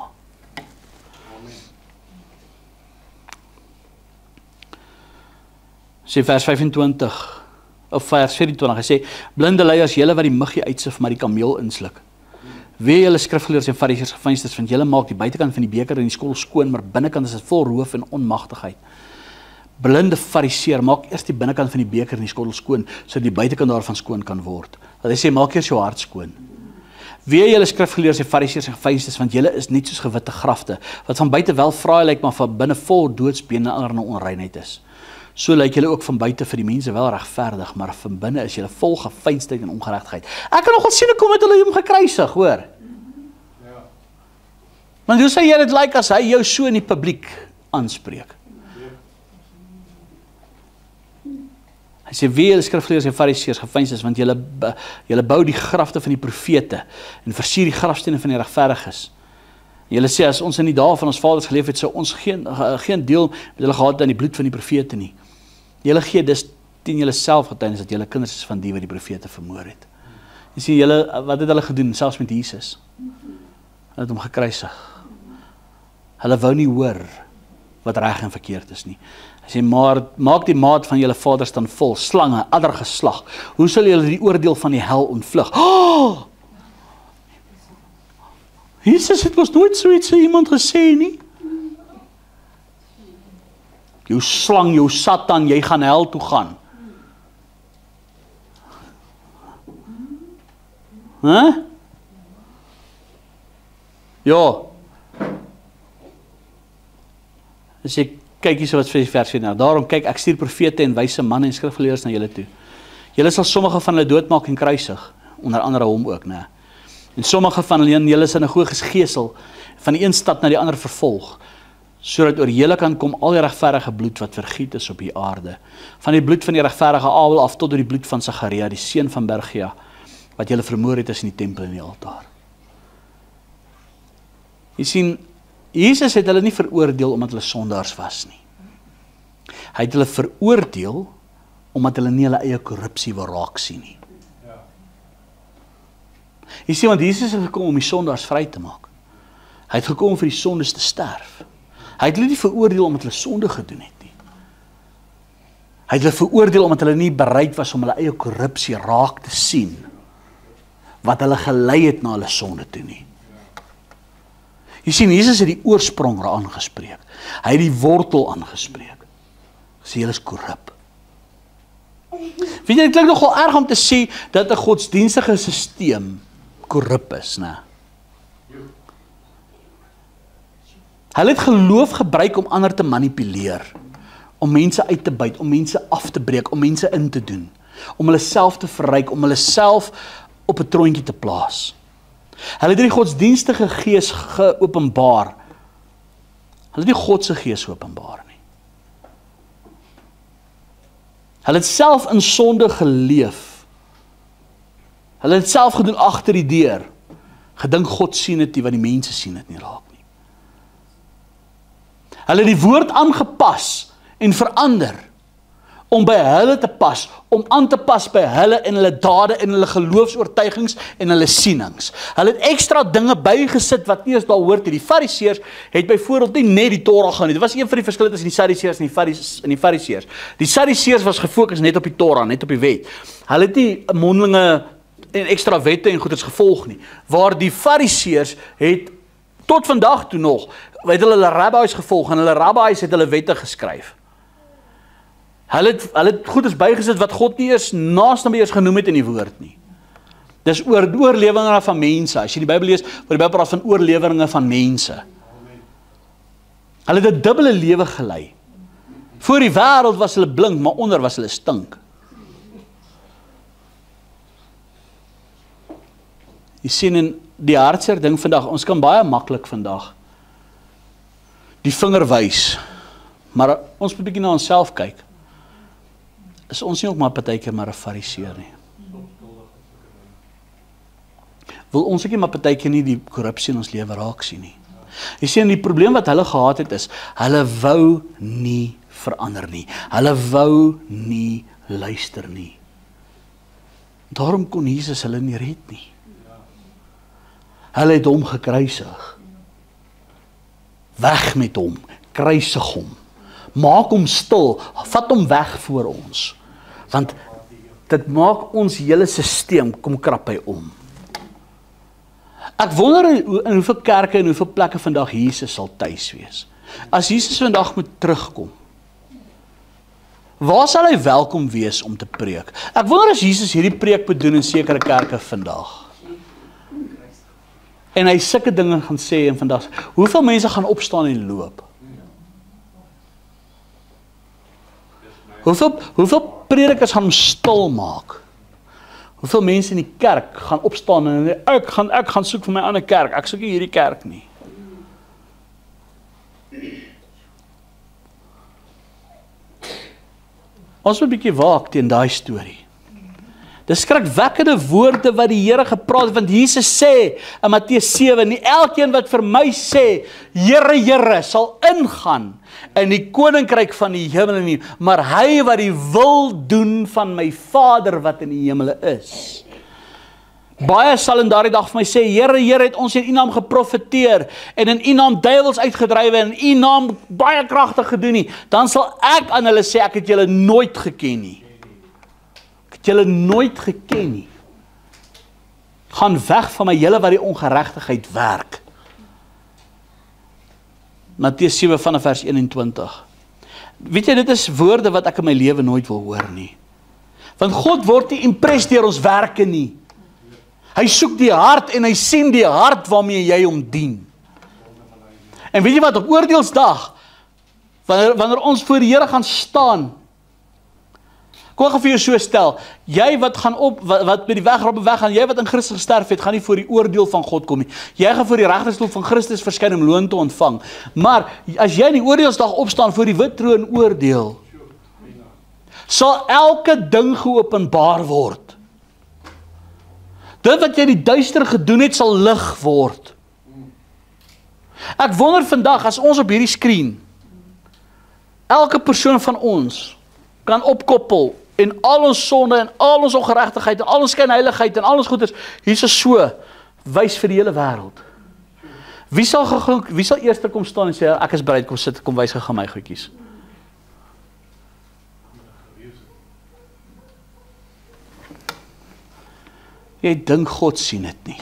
Speaker 1: Sê vers 25 of vers 24, hy sê, blinde leiers, julle wat die muggie uitsif, maar die kameel insluk. Wee julle skrifgeleerdes en fariseërs geveinstes, want julle maak die buitekant van die beker en die skottel skoon, maar binnekant is dit vol roof en onmagtigheid. Blinde fariseer, maak eers die binnekant van die beker en die skottel skoon, sodat die buitekant daarvan skoon kan word. Dat hy sê, maak eers jou hart skoon. Wee julle skrifgeleerdes en fariseërs en geveinstes, want julle is net soos gewitte grafte, wat van buite wel fraai lyk, maar van binne vol doodsbeen en allerlei onreinheid is. So lyk julle ook van buite vir die mense wel regverdig, maar van binne is julle vol geveinsdheid en ongeregtigheid. Ek kan nogal sien hoe kom het hulle hom gekruisig, hoor. Ja. Want hoe sê jy dit lyk as hy jou so in die publiek aanspreek? Hy sê, wee julle skrifgeleerdes en fariseërs geveinstes, want julle bou die grafte van die profete en versier die grafstene van die regverdiges. Julle sê, as ons in die dae van ons vaders geleef het, sou ons geen deel met hulle gehad aan die bloed van die profete nie. Julle gee dus teen julle self getuienis dat julle kinders is van die wat die profete vermoor het. Jy sien, wat het hulle gedoen, selfs met Jesus? Hulle het hom gekruisig. Hulle wou nie hoor wat reg en verkeerd is nie. Hy sê, maar maak die maat van julle vaders dan vol, slange, adder geslag. Hoe sal julle die oordeel van die hel ontvlug? Oh! Jesus het ons nooit so iets aan iemand gesê nie. Jou slang, jou Satan, jy gaan hel toe gaan. Huh? Ja. As ek kyk hier so wat vir die vers sê nou. Daarom kyk, ek stuur profete en wyse manne en skrifgeleerdes na julle toe. Julle sal sommige van hulle doodmaak en kruisig, onder andere hom ook, né? En sommige van julle sinagoges gesel, van die een stad na die ander vervolg, sodat oor julle kan kom al die regverdige bloed wat vergiet is op die aarde. Van die bloed van die regverdige Abel af tot oor die bloed van Sagaria, die seun van Bergia, wat julle vermoor het is in die tempel en die altaar. Jy sien, Jesus het hulle nie veroordeel omdat hulle sondaars was nie. Hy het hulle veroordeel omdat hulle nie hulle eie korrupsie wil raak sien nie. Jy sien, want Jesus het gekom om die sondaars vry te maak. Hy het gekom vir die sondes te sterf. Hy het hulle nie veroordeel omdat hulle sonde gedoen het nie. Hy het hulle veroordeel omdat hulle nie bereid was om hulle eie korrupsie raak te sien, wat hulle gelei het na hulle sonde toe nie. Jy sien, Jesus het die oorsprong aangespreek. Hy het die wortel aangespreek. Sê, julle is korrup. Weet jy, dit klink nogal erg om te sê dat 'n godsdienstige stelsel korrup is, né? Hulle het geloof gebruik om ander te manipuleer, om mense uit te byt, om mense af te breek, om mense in te doen, om hulle self te verryk, om hulle self op 'n troontjie te plaas. Hulle het die godsdienstige gees geopenbaar. Hulle het nie God se gees geopenbaar nie. Hulle het self in sonde geleef. Hulle het self gedoen agter die deur. Gedink God sien dit nie, want die mense sien dit nie raak nie. Hulle het die woord aangepas en verander, om by hulle te pas, om aan te pas by hulle en hulle dade en hulle geloofsoortuigings en hulle sienings. Hulle het ekstra dinge bygesit wat nie eens daar hoort nie. Die Fariseërs het byvoorbeeld nie net die Torah gaan nie. Dit was een van die verskille tussen die Sadduseërs en die Fariseërs. Die Sadduseërs was gefokus net op die Torah, net op die wet. Hulle het nie mondelinge en ekstra wette en goeders gevolg nie. Waar die Fariseërs het tot vandag toe nog, het hulle rabbis gevolg en hulle rabbis het hulle wette geskryf. Hulle het goeders bygesit wat God nie eers naaste by eers genoem het in die woord nie. Dis oorleweringe van mense. As jy die Bybel lees, word die Bybel praat van oorleweringe van mense. Hulle het 'n dubbele lewe gelei. Voor die wêreld was hulle blink, maar onder was hulle stink. Jy sien in die hartseer ding vandag, ons kan baie maklik vandag die vinger wys, maar ons moet 'n bietjie na onsself kyk. Is ons nie ook maar partykeer maar 'n fariseer nie? Wil ons ook nie maar partykeer nie die korrupsie in ons lewe raak sien nie? Jy sien, die probleem wat hulle gehad het is, hulle wou nie verander nie. Hulle wou nie luister nie. Daarom kon Jesus hulle nie red nie. Hulle het hom gekruisig. Weg met hom, kruisig hom. Maak hom stil, vat hom weg voor ons. Want dit maak ons hele stelsel kom krap by om. Ek wonder in hoeveel kerke en hoeveel plekke vandag Jesus sal tuis wees. As Jesus vandag moet terugkom, waar sal hy welkom wees om te preek? Ek wonder as Jesus hierdie preek moet doen in sekere kerke vandag. En hy sulke dinge gaan sê en vandag, hoeveel mense gaan opstaan en loop? Hoeveel predikers gaan hom stil maak? Hoeveel mense in die kerk gaan opstaan en ek gaan soek vir my ander kerk, ek soek nie hierdie kerk nie. Ons moet 'n bietjie waak teen daai storie. Dis skrikwekkende woorde wat die Here gepraat het, want Jesus sê in Matteus 7, nie elkeen wat vir my sê, Here, Here, sal ingaan in die koninkryk van die hemel nie, maar hy wat die wil doen van my Vader wat in die hemele is. Baie sal in daardie dag vir my sê, Here, Here, het ons in U naam geprofeteer en in U naam duiwels uitgedrywe en in U naam baie kragtig gedoen nie. Dan sal ek aan hulle sê, ek het julle nooit geken nie. Ek het julle nooit geken nie. Gaan weg van my, julle wat die ongeregtigheid werk. Matteus 7 vanaf vers 21. Weet jy, dit is woorde wat ek in my lewe nooit wil hoor nie. Want God word nie impressed deur ons werke nie. Hy soek die hart en hy sien die hart waarmee jy hom dien. En weet jy wat, op oordeelsdag, wanneer ons voor die Here gaan staan, kom ek gaan vir jou so stel, jy wat gaan wat by die weg gaan, jy wat in Christus gesterf het, gaan nie voor die oordeel van God kom nie. Jy gaan voor die regterstoel van Christus verskyn om loon te ontvang. Maar as jy in die oordeelsdag opstaan voor die wit troon oordeel, sal elke ding geopenbaar word. Dit wat jy die duister gedoen het, sal lig word. Ek wonder vandag, as ons op hierdie skreen, elke persoon van ons kan opkoppel en al ons sonde en al ons ongeregtigheid en al ons skynheiligheid en al ons goeders, Jesus so, wys vir die hele wêreld. Wie sal eers kom staan en sê, ek is bereid, kom sit, kom wys gou my goedjies. Jy dink God sien dit nie.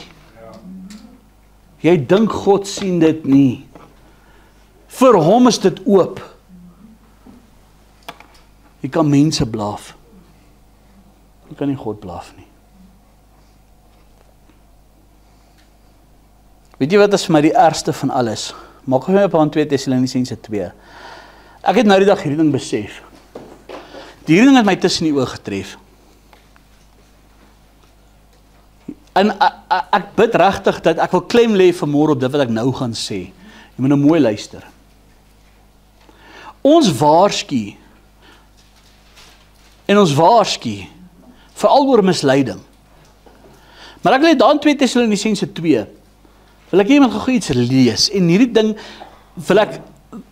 Speaker 1: Jy dink God sien dit nie. Vir hom is dit oop. Jy kan mense blaaf. Jy kan nie God blaaf nie. Weet jy wat is vir my die ergste van alles? Maak vir my op aan 2 Tessalonisense 2. Ek het nou die dag hierdie ding besef. Hierdie ding het my tussen die oë getref. En ek bid regtig dat ek wil klem lê vanmôre op dit wat ek nou gaan sê. Jy moet nou mooi luister. Ons waarsku en ons waarsku veral oor misleiding. Maar ek wil daar in 2 Tessalonisense 2 wil ek iemand gou iets lees en hierdie ding wil ek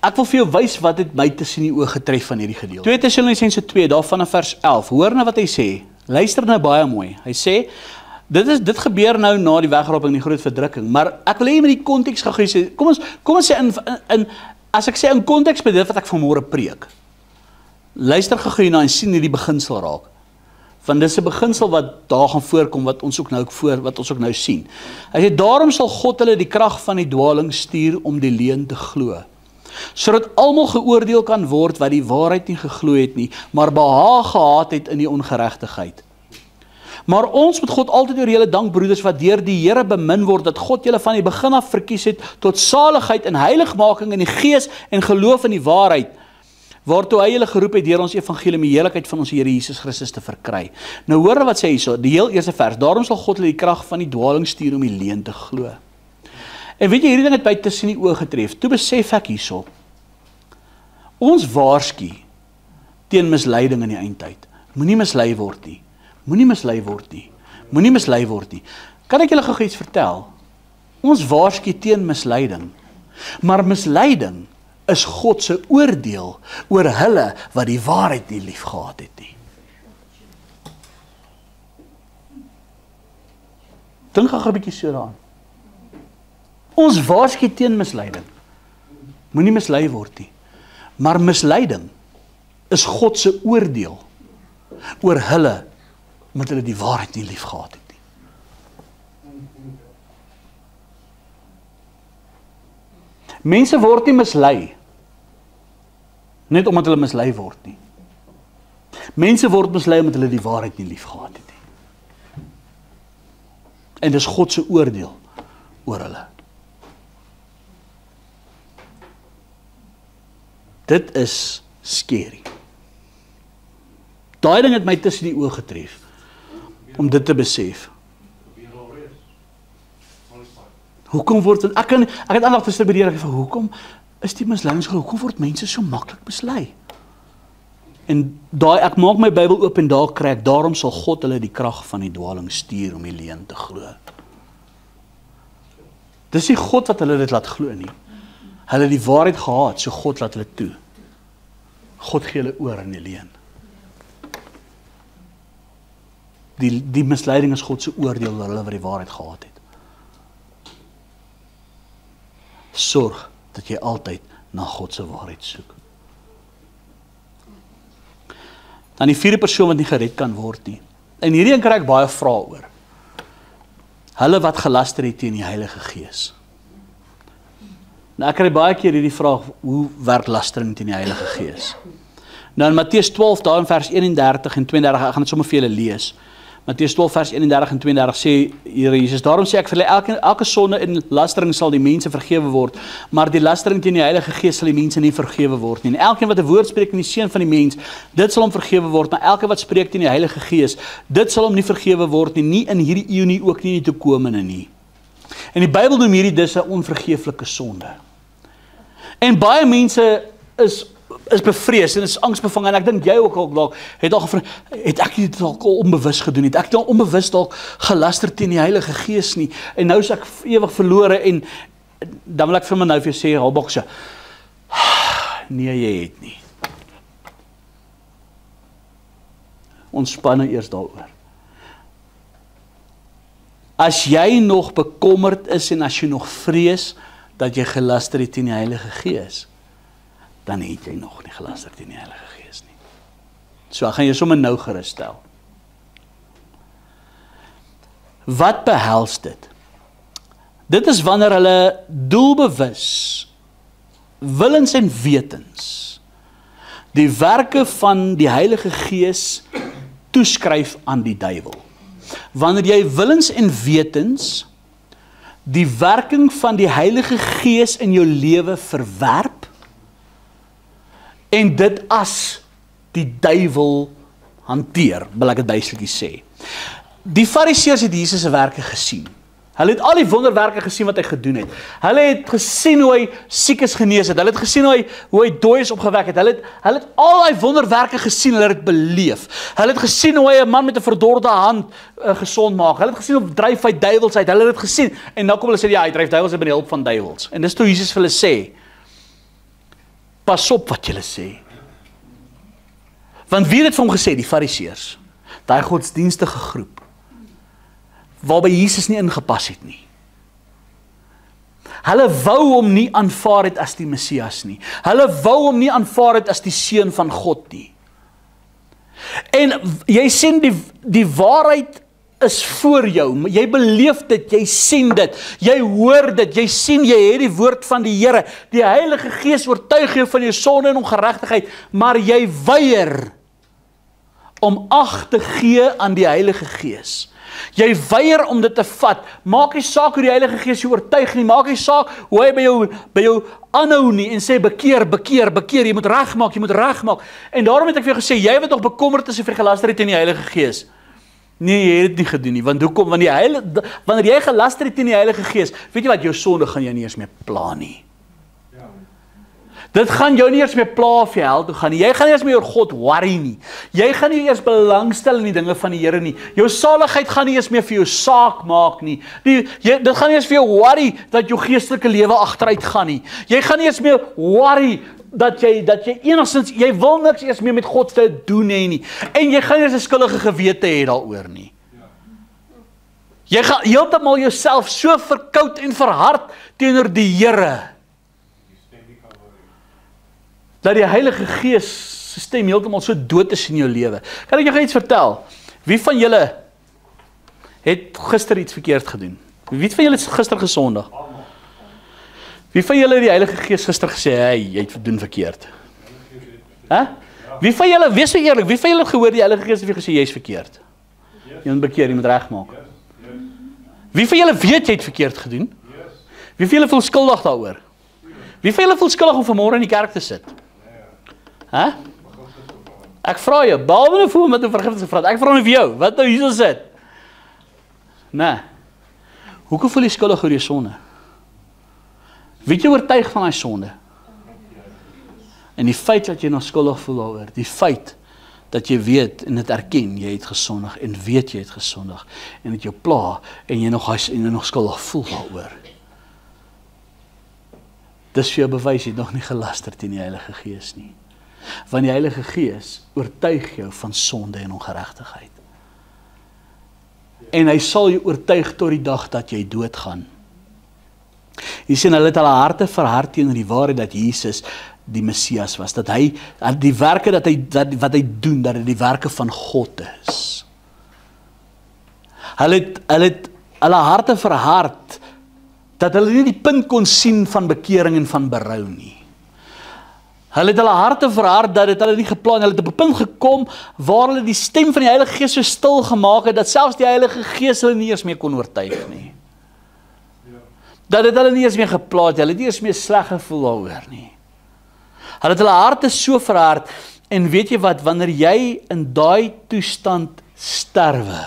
Speaker 1: Ek wil vir jou wys wat het my tussen die oë getref van hierdie gedeelte. 2 Tessalonisense 2, daarvan in vers 11. Hoor nou wat hy sê. Luister nou baie mooi. Hy sê, dit gebeur nou na die wegraping en die groot verdrukking, maar ek wil hê met die konteks gaan sê, kom ons sê as ek sê in konteks by dit wat ek vanmôre preek. Luister gou hierna en sien hierdie beginsel raak. Want dis 'n beginsel wat daar gaan voorkom wat ons ook nou sien. Hy sê daarom sal God hulle die krag van die dwaling stuur om die leuen te glo, sodat almal geoordeel kan word wat die waarheid nie geglo het nie, maar behaag gehad het in die ongeregtigheid. Maar ons moet God altyd oor julle dank, broeders, wat deur die Here bemin word, dat God julle van die begin af verkies het tot saligheid en heiligmaking in die gees en geloof in die waarheid, waartoe hy julle geroep het deur ons evangelie die heerlikheid van ons Here Jesus Christus te verkry. Nou hoor wat sê hierso, die heel eerste vers, daarom sal God hulle die krag van die dwaling stuur om die leuen te glo. En weet jy, hierdie ding het by tussen die oë getref. Toe besef ek hierso, ons waarsku teen misleiding in die eindtyd. Moenie mislei word nie. Moenie mislei word nie. Moenie mislei word nie. Kan ek julle gou iets vertel? Ons waarsku teen misleiding. Maar misleiding is God se oordeel oor hulle wat die waarheid nie lief gehad het nie. Dink gou 'n bietjie so daaraan. Ons waarsku teen misleiding. Moenie mislei word nie. Maar misleiding is God se oordeel oor hulle omdat hulle die waarheid nie lief gehad het nie. Mense word nie mislei net omdat hulle mislei word nie. Mense word mislei omdat hulle die waarheid nie lief gehad het nie. En dis God se oordeel oor hulle. Dit is scary. Daai ding het my tussen die oë getref om dit te besef. Hoekom word ek het aandag te studeer, ek van hoekom is die misleidings, hoekom word mense so maklik mislei? En ek maak my Bybel oop en daar kry ek, daarom sal God hulle die krag van die dwaling stuur om die leuen te glo. Dis nie God wat hulle dit laat glo nie. Hulle het die waarheid gehaat, so God laat hulle toe. God gee hulle oor in die leuen. Die misleiding is God se oordeel oor hulle wat die waarheid gehaat het. Sorg dat jy altyd na God se waarheid soek. Dan die vierde persoon wat nie gered kan word nie. En hierdie een kry ek baie vrae oor. Hulle wat gelaster het teen die Heilige Gees. Nou ek kry baie keer hierdie vraag, hoe werk lastering teen die Heilige Gees? Nou in Matteus 12, daar in vers 31 en 32, ek gaan dit sommer vir julle lees. Matteus 12 vers 31 en 32 sê Here Jesus, daarom sê ek vir julle, elke sonde en lastering sal die mense vergewe word, maar die lastering teen die Heilige Gees sal die mense nie vergewe word nie. En elkeen wat 'n woord spreek in die seun van die mens, dit sal hom vergewe word, maar elke wat spreek teen die Heilige Gees, dit sal hom nie vergewe word nie, nie in hierdie eeu nie, ook nie in die toekomende nie. En die Bybel noem hierdie dis 'n onvergeeflike sonde. En baie mense is bevrees en is angsbevange, en ek dink jy ook dalk het al gevra, het ek dit dalk onbewus gedoen, het ek dalk onbewus dalk gelaster teen die Heilige Gees nie, en nou is ek ewig verlore, en dan wil ek vir my nou vir jou sê, Halbokse, nee, jy het nie. Ontspan nou eers daaroor. As jy nog bekommerd is, en as jy nog vrees, dat jy gelaster het teen die Heilige Gees, dan het jy nog nie gelaster teen die Heilige Gees nie. So, ek gaan jy sommer nou gerus stel. Wat behels dit? Dit is wanneer hulle doelbewus, willens en wetens, die werke van die Heilige Gees toeskryf aan die duiwel. Wanneer jy willens en wetens die werking van die Heilige Gees in jou lewe verwerp, en dit as die duiwel hanteer, wil ek dit duidelik sê. Die Fariseërs het Jesus se werke gesien. Hulle het al die wonderwerke gesien wat hy gedoen het. Hulle het gesien hoe hy siekes genees het. Hulle het gesien hoe hy dooies opgewek het. Hulle het al die wonderwerke gesien, hulle het beleef. Hulle het gesien hoe hy 'n man met 'n verdorde hand gesond maak. Hulle het gesien hoe dryf hy duiwels uit. Hulle het dit gesien. En dan kom hulle sê, ja, hy dryf duiwels uit met die hulp van duiwels. En dis toe Jesus vir hulle sê, pas op wat julle sê. Want wie het dit vir hom gesê? Die Fariseërs. Daai godsdienstige groep, waarby Jesus nie ingepas het nie. Hulle wou hom nie aanvaar het as die Messias nie. Hulle wou hom nie aanvaar het as die seun van God nie. En jy sien die waarheid is voor jou. Jy beleef dit, jy sien dit, jy hoor dit, jy sien, jy het die woord van die Here. Die Heilige Gees oortuig jou van jou sonde en ongeregtigheid, maar jy weier om ag te gee aan die Heilige Gees. Jy weier om dit te vat. Maak nie saak hoe die Heilige Gees jou oortuig nie. Maak nie saak hoe hy by jou aanhou nie en sê bekeer, jy moet regmaak. En daarom het ek vir jou gesê, jy wat nog bekommerd is oor gelaster het in die Heilige Gees. Nee, jy het dit nie gedoen nie. Want hoekom? Wanneer jy gelaster het in die Heilige Gees, weet jy wat, jou sonde gaan jou nie eens meer pla nie. Dit gaan jou nie eers meer pla of jy hel toe gaan nie. Jy gaan nie eers meer oor God worry nie. Jy gaan nie eers belangstel in die dinge van die Here nie. Jou saligheid gaan nie eers meer vir jou saak maak nie. Dit gaan nie eers vir jou worry dat jou geestelike lewe agteruit gaan nie. Jy gaan nie eers meer worry dat jy enigstens, jy wil niks eers meer met God te doen hê nie. En jy gaan nie eers 'n skuldige gewete hê daaroor nie. Jy gaan heeltemal jouself so verkoud en verhard teenoor die Here, dat die Heilige Gees se stem heeltemal so dood is in jou lewe. Kan ek jou iets vertel? Wie van julle het gister iets verkeerd gedoen? Wie van julle het gister gesondig? Wie van julle het die Heilige Gees gister gesê, hey, jy het doen verkeerd? Wie van julle, wees so eerlik, wie van julle het gehoor die Heilige Gees het vir gesê, jy is verkeerd? Jy moet bekeer, jy moet regmaak. Wie van julle weet jy het verkeerd gedoen? Wie van julle voel skuldig daaroor? Wie van julle voel skuldig om vanmôre in die kerk te sit? Ek vra jou, behalwe nou voel met 'n vergifnis gevra, ek vra nou vir jou, wat nou hierso sit? Nee. Hoekom voel jy skuldig oor jou sonde? Wie het jy oortuig van daai sonde? En die feit dat jy nog skuldig voel daaroor, die feit dat jy weet en dit erken, jy het gesondig en weet jy het gesondig en dit jou pla en jy nog skuldig voel daaroor. Dis vir jou bewys jy het nog nie gelaster teen die Heilige Gees nie. Want die Heilige Gees oortuig jou van sonde en ongeregtigheid. En hy sal jou oortuig tot die dag dat jy doodgaan. Jy sien, hulle het hulle harte verhard teenoor die waarheid dat Jesus die Messias was, dat hy die werke wat hy doen, dat dit die werke van God is. Hulle het hulle harte verhard dat hulle nie die punt kon sien van bekering en van berou nie. Hulle het hulle harte verhard dat dit hulle nie geplan, hulle het op 'n punt gekom waar hulle die stem van die Heilige Gees so stil gemaak het, dat selfs die Heilige Gees hulle nie eers meer kon oortuig nie. Dat dit hulle nie eers meer geplaat het, hulle het nie eers meer sleg gevoel daaroor nie. Hulle het hulle harte so verhard, en weet jy wat, wanneer jy in daai toestand sterwe,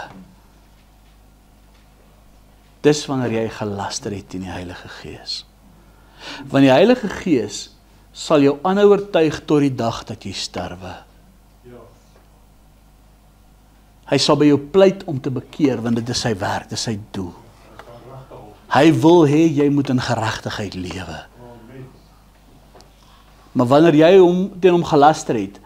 Speaker 1: dis wanneer jy gelaster het in die Heilige Gees. Want die Heilige Gees sal jou aanhou oortuig tot die dag dat jy sterwe. Hy sal by jou pleit om te bekeer, want dit is sy werk, dit is sy doel. Hy wil hê jy moet in geregtigheid lewe. Maar wanneer jy teen hom gelaster het,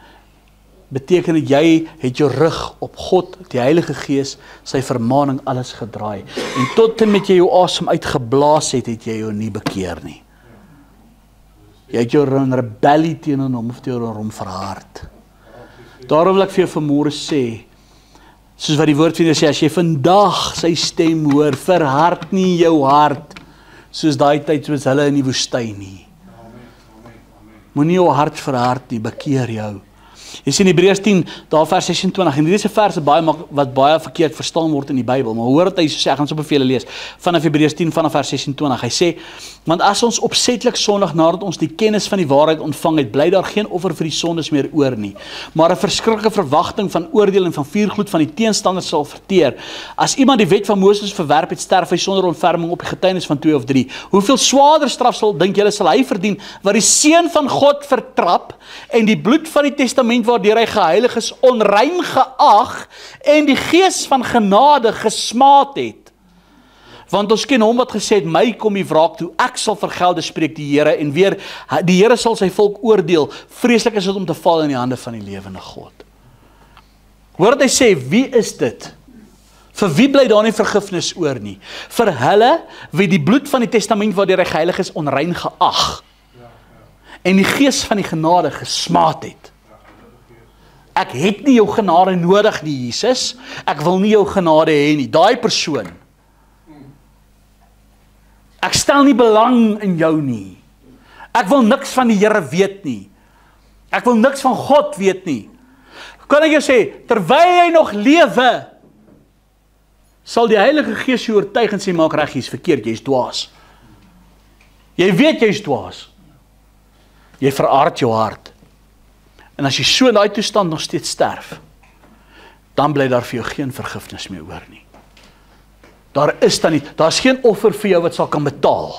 Speaker 1: beteken dit jy het jou rug op God, die Heilige Gees, sy vermaning alles gedraai. En tot en met jy jou asem uitgeblaas het jy jou nie bekeer nie. Jy het jou in rebellie teenoor hom of teenoor hom verhard. Daarom wil ek vir jou vanmôre sê, soos wat die woord van jou sê, as jy vandag sy stem hoor, verhard nie jou hart, soos daai tyd soos hulle in die woestyn nie. Moenie jou hart verhard nie, bekeer jou. Jy sien Hebreërs 10, daar vers 26, en dit is 'n vers wat baie verkeerd verstaan word in die Bybel, maar hoor wat hy sê, ek gaan so op vele lees, vanaf Hebreërs 10, vanaf vers 26, hy sê, want as ons opsetlik sondig nadat ons die kennis van die waarheid ontvang het, bly daar geen offer vir die sondes meer oor nie, maar 'n verskriklike verwagting van oordeel en van vuurgloed van die teenstanders sal verteer. As iemand die wet van Moses verwerp het, sterf hy sonder ontferming op die getuienis van 2 of 3. Hoeveel swaarder straf dink julle sal hy verdien, wat die seun van God vertrap en die bloed van die testament waardeur hy geheilig is, onrein geag en die gees van genade gesmaad het. Want ons ken hom wat gesê het, my kom die wraak toe, ek sal vergelde, spreek die Here, en weer, die Here sal sy volk oordeel. Vreeslik is dit om te val in die hande van die lewende God. Hoor wat hy sê, wie is dit? Vir wie bly daar nie vergifnis oor nie? Vir hulle wie die bloed van die testament waardeur hy geheilig is, onrein geag. En die gees van die genade gesmaad het. Ek het nie jou genade nodig nie, Jesus. Ek wil nie jou genade hê nie. Daai persoon. Ek stel nie belang in jou nie. Ek wil niks van die Here weet nie. Ek wil niks van God weet nie. Kan ek jou sê, terwyl jy nog lewe, sal die Heilige Gees jou oortuig en sê, maak reg, jy's verkeerd, jy's dwaas. Jy weet jy's dwaas. Jy veraard jou hart. En as jy so in daai toestand nog steeds sterf, dan bly daar vir jou geen vergifnis meer oor nie. Daar is dan nie, daar's geen offer vir jou wat sal kan betaal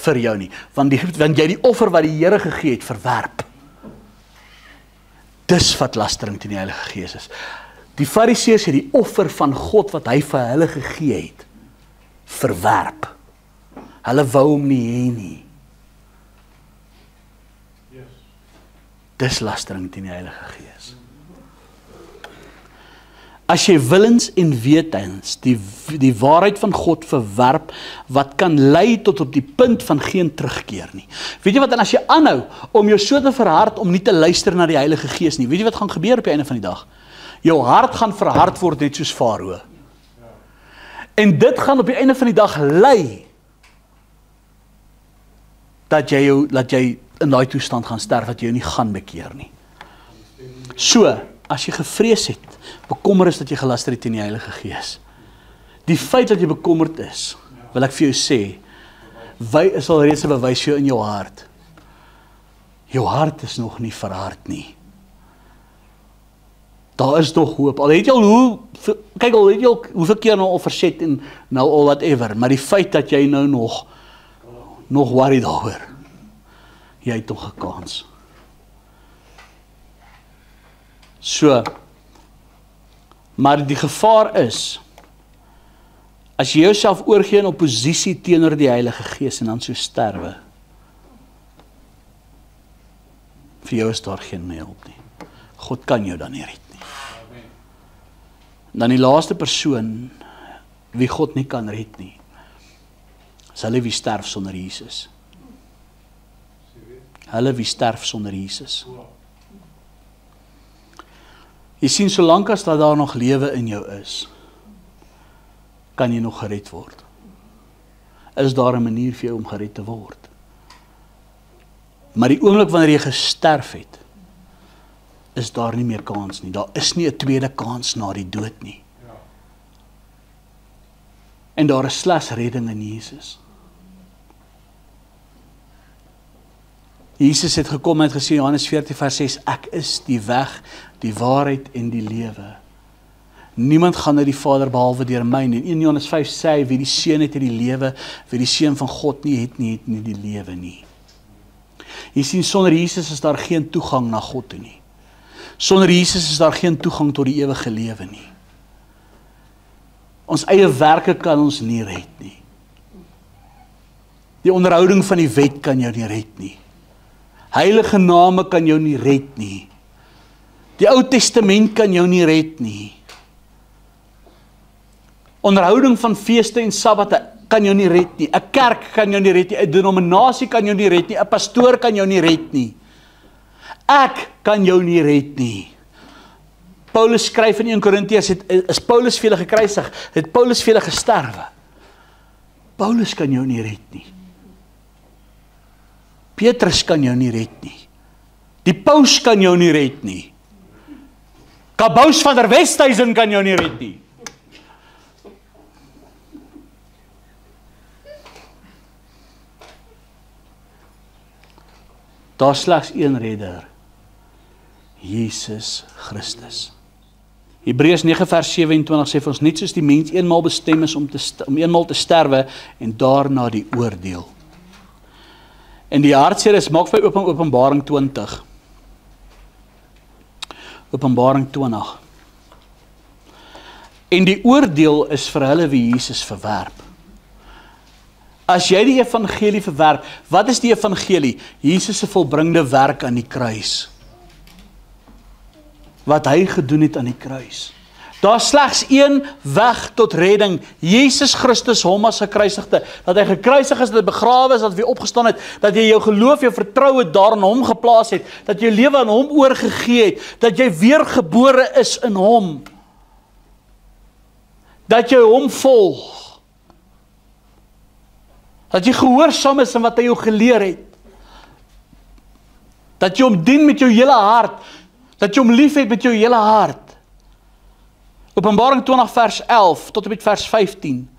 Speaker 1: vir jou nie, want jy die offer wat die Here gegee het, verwerp. Dis wat lastering teen die Heilige Gees is. Die Fariseërs het die offer van God wat hy vir hulle gegee het, verwerp. Hulle wou hom nie hê nie. Dis lastering teen die Heilige Gees. As jy willens en wetens die waarheid van God verwerp, wat kan lei tot op die punt van geen terugkeer nie. Weet jy wat, en as jy aanhou om jou so te verhard om nie te luister na die Heilige Gees nie, weet jy wat gaan gebeur op die einde van die dag? Jou hart gaan verhard word net soos Farao. En dit gaan op die einde van die dag lei dat jy in daai toestand gaan sterf, dat jy jou nie gaan bekeer nie. So, as jy gevrees het, bekommer is dat jy gelaster het teen die Heilige Gees. Die feit dat jy bekommerd is, wil ek vir jou sê, is al reeds 'n bewys vir jou in jou hart. Jou hart is nog nie verhard nie. Daar is nog hoop. Al het jy al hoeveel keer nou al verset en nou al whatever, maar die feit dat jy nou nog worry daaroor, jy het nog 'n kans. So, maar die gevaar is, as jy jouself oorgee in oppositie teenoor die Heilige Gees en dan so sterwe, vir jou is daar geen hulp nie. God kan jou dan nie red nie. Dan die laaste persoon, wie God nie kan red nie, is hulle wie sterf sonder Jesus. Hulle wie sterf sonder Jesus. Jy sien, solank as dat daar nog lewe in jou is, kan jy nog gered word. Is daar 'n manier vir jou om gered te word? Maar die oomblik wanneer jy gesterf het, is daar nie meer kans nie. Daar is nie 'n tweede kans na die dood nie. En daar is slegs redding in Jesus. Jesus het gekom en het gesê, Johannes 14 vers 6, ek is die weg, die waarheid en die lewe. Niemand gaan na die Vader behalwe deur my nie. In Johannes 5 sê, wie die Seun het die lewe, wie die Seun van God nie het nie die lewe nie. Jy sien, sonder Jesus is daar geen toegang na God toe nie. Sonder Jesus is daar geen toegang tot die ewige lewe nie. Ons eie werke kan ons nie red nie. Die onderhouding van die wet kan jou nie red nie. Heilige name kan jou nie red nie. Die Ou Testament kan jou nie red nie. Onderhouding van feeste en sabbate kan jou nie red nie. 'n kerk kan jou nie red nie. 'n denominasie kan jou nie red nie. 'n pastoor kan jou nie red nie. Ek kan jou nie red nie. Paulus skryf in 1 Korintiërs, is Paulus vir julle gekruisig, het Paulus vir julle gesterwe. Paulus kan jou nie red nie. Petrus kan jou nie red nie. Die paus kan jou nie red nie. Kabous van der Westhuizen kan jou nie red nie. Daar is slegs een redder, Jesus Christus. Hebreërs 9 vers 27 sê vir ons, net soos die mens eenmaal bestem is om eenmaal te sterwe en daarna die oordeel. En die hartseer is, maak vir Openbaring 20. Openbaring 20. En die oordeel is vir hulle wie Jesus verwerp. As jy die evangelie verwerp, wat is die evangelie? Jesus se volbringde werk aan die kruis. Wat hy gedoen het aan die kruis. Daar is slegs een weg tot redding. Jesus Christus, hom as gekruisigde. Dat hy gekruisig is, dat hy begrawe is, dat hy weer opgestaan het, dat jy jou geloof, jou vertroue daar in hom geplaas het, dat jy lewe aan hom oorgegee het, dat jy weergebore is in hom. Dat jy hom volg. Dat jy gehoorsaam is in wat hy jou geleer het. Dat jy hom dien met jou hele hart. Dat jy hom lief het met jou hele hart. Openbaring 20 vers 11 tot en met vers 15.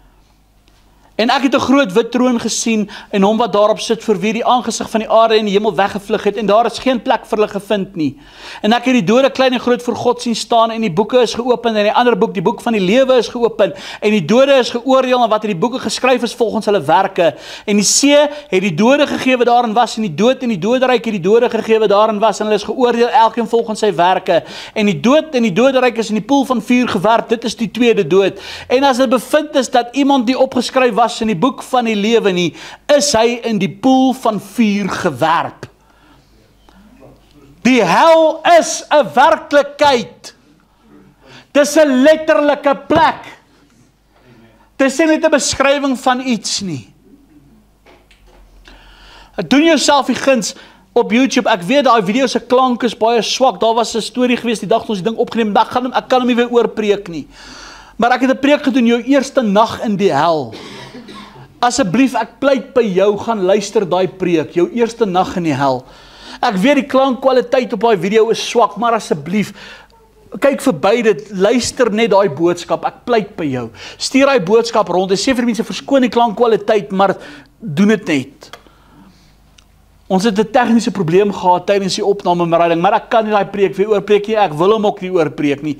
Speaker 1: En ek het 'n groot wit troon gesien en hom wat daarop sit, vir wie die aangesig van die aarde en die hemel weggevlug het, en daar is geen plek vir hulle gevind nie. En ek het die dode klein en groot voor God sien staan, en die boeke is geopen, en die ander boek, die boek van die lewe is geopen, en die dode is geoordeel, en wat in die boeke geskryf is volgens hulle werke. En die see het die dode gegee wat daarin was, en die dood en die doderyk het die dode gegee wat daarin was, en hulle is geoordeel elkeen volgens sy werke. En die dood en die doderyk is in die poel van vuur gewerp, dit is die tweede dood. En as dit bevind is dat iemand die opgeskryf was in die boek van die lewe nie, is hy in die poel van vuur gewerp. Die hel is 'n werklikheid. Dis 'n letterlike plek. Dis nie net 'n beskrywing van iets nie. Doen jouself die guns op YouTube. Ek weet daai video se klank is baie swak. Daar was 'n storie gewees die dag toe ons die ding opgeneem. Ek kan hom nie weer oorpreek nie. Maar ek het 'n preek gedoen, jou eerste nag in die hel. Asseblief, ek pleit by jou, gaan luister daai preek, jou eerste nag in die hel. Ek weet die klankkwaliteit op daai video is swak, maar asseblief, kyk verby dit, luister net daai boodskap, ek pleit by jou. Stuur daai boodskap rond, en sê vir mense, verskoon die klankkwaliteit, maar doen dit net. Ons het 'n tegniese probleem gehad tydens die opname maar ek kan nie daai preek weer oorpreek nie, ek wil hom ook nie oorpreek nie.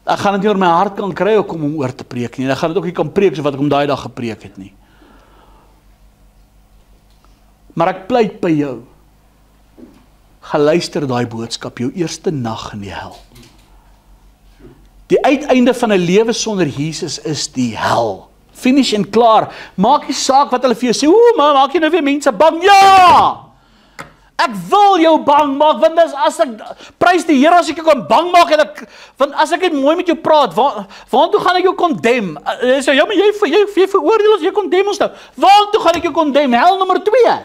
Speaker 1: Ek gaan dit nie oor my hart kan kry om hom oor te preek nie. Ek gaan dit ook nie kan preek so wat ek hom daai dag gepreek het nie. Maar ek pleit by jou. Geluister daai boodskap, jou eerste nag in die hel. Die uiteinde van 'n lewe sonder Jesus is die hel. Finish en klaar. Maak nie saak wat hulle vir jou sê. Maar maak jy nou weer mense bang? Ja! Ek wil jou bang maak, want as ek prys die Here as ek jou kan bang maak, want as ek net mooi met jou praat, waartoe gaan ek jou condemn? Sê ja, maar jy veroordeel ons, jy condemn ons nou. Waartoe gaan ek jou condemn? Hel nommer 2.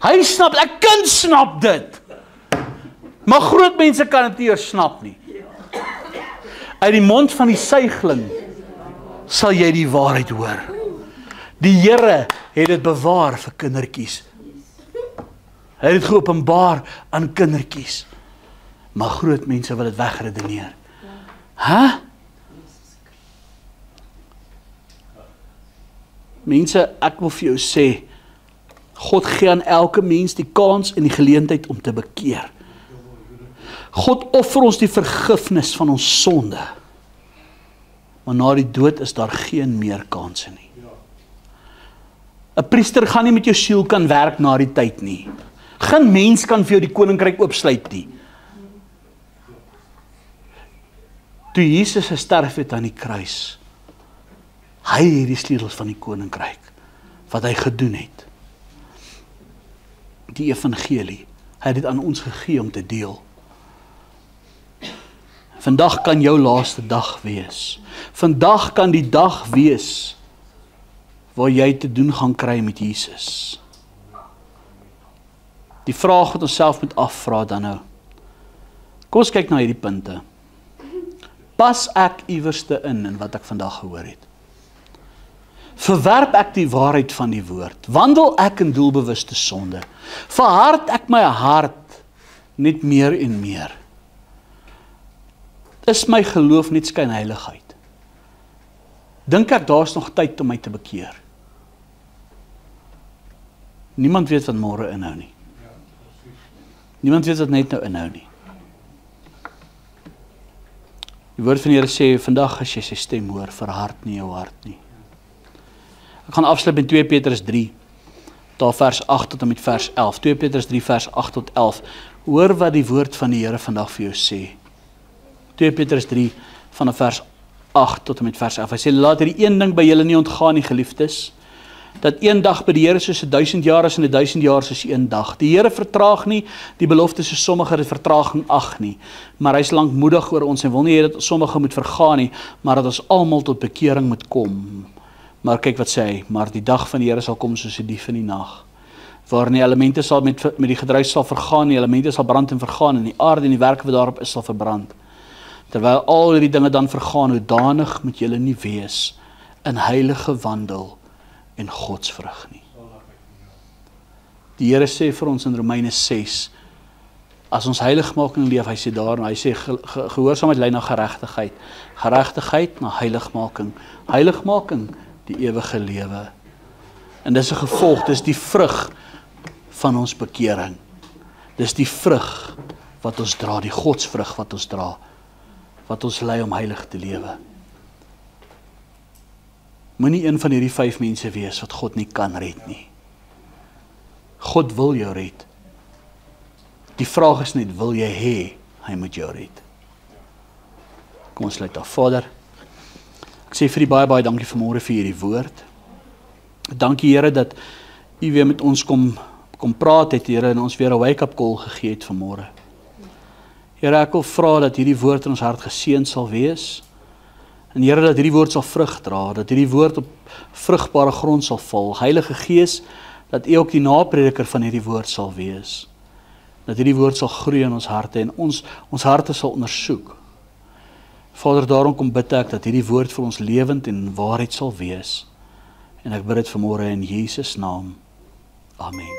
Speaker 1: Hy snap, 'n kind snap dit. Maar groot mense kan dit nie eers snap nie. Uit die mond van die suigling sal jy die waarheid hoor. Die Here het dit bewaar vir kindertjies. Hy het dit geopenbaar aan kindertjies. Maar groot mense wil dit wegredeneer. Mense, ek wil vir jou sê, God gee aan elke mens die kans en die geleentheid om te bekeer. God offer ons die vergifnis van ons sonde. Maar na die dood is daar geen meer kanse nie. 'n Priester gaan nie met jou siel kan werk na die tyd nie. Geen mens kan vir jou die koninkryk oopsluit nie. Toe Jesus gesterf het aan die kruis, hy het die sleutels van die koninkryk, wat hy gedoen het. Die evangelie, hy het dit aan ons gegee om te deel. Vandag kan jou laaste dag wees. Vandag kan die dag wees waar jy te doen gaan kry met Jesus. Die vraag wat ons self moet afvra dan nou. Kom ons kyk na hierdie punte. Pas ek iewerste in wat ek vandag gehoor het? Verwerp ek die waarheid van die woord? Wandel ek in doelbewuste sonde? Verhard ek my hart net meer en meer? Is my geloof net skynheiligheid? Dink ek daar's nog tyd om my te bekeer? Niemand weet wat môre inhou nie. Niemand weet wat net nou inhou nie. Die woord van die Here sê, vandag as jy sy stem hoor, verhard nie jou hart nie. Ek gaan afsluit met 2 Petrus 3, daar vers 8 tot en met vers 11. 2 Petrus 3 vers 8 tot 11. Hoor wat die woord van die Here vandag vir jou sê. 2 Petrus 3 van vers 8 tot en met vers 11. Hy sê, laat hierdie een ding by julle nie ontgaan nie, geliefdes, dat een dag by die Here soos 1000 jaar is en 1000 jaar soos een dag. Die Here vertraag nie die belofte soos sommige dit vertraging ag nie, maar hy is lankmoedig oor ons en wil nie hê dat sommige moet vergaan nie, maar dat ons almal tot bekering moet kom. Maar kyk wat sê hy, maar die dag van die Here sal kom soos 'n dief in die nag, waarin die elemente sal met die gedruis sal vergaan, die elemente sal brand en vergaan, en die aarde en die werke wat daarop is sal verbrand. Terwyl al hierdie dinge dan vergaan, hoedanig moet julle nie wees in heilige wandel en godsvrug nie. Die Here sê vir ons in Romeine 6, as ons heiligmaking leef, hy sê daar, hy sê gehoorsaamheid lei na geregtigheid, geregtigheid na heiligmaking, heiligmaking die ewige lewe. En dis 'n gevolg, dis die vrug van ons bekering. Dis die vrug wat ons dra, die godsvrug wat ons dra, wat ons lei om heilig te lewe. Moenie een van hierdie 5 mense wees wat God nie kan red nie. God wil jou red. Die vraag is net, wil jy hê hy moet jou red? Kom ons sluit af. Vader, ek sê vir die baie dankie vanmôre vir hierdie woord. Dankie Here dat U weer met ons kom praat het, Here, en ons weer 'n wake-up call gegee het vanmôre. Here, ek wil vra dat hierdie woord in ons hart geseën sal wees. En Here, dat hierdie woord sal vrug dra, dat hierdie woord op vrugbare grond sal val. Heilige Gees, dat U ook die naprediker van hierdie woord sal wees. Dat hierdie woord sal groei in ons harte en ons harte sal ondersoek. Vader, daarom kom bid ek dat hierdie woord vir ons lewend en waarheid sal wees. En ek bid dit vanmôre in Jesus naam. Amen.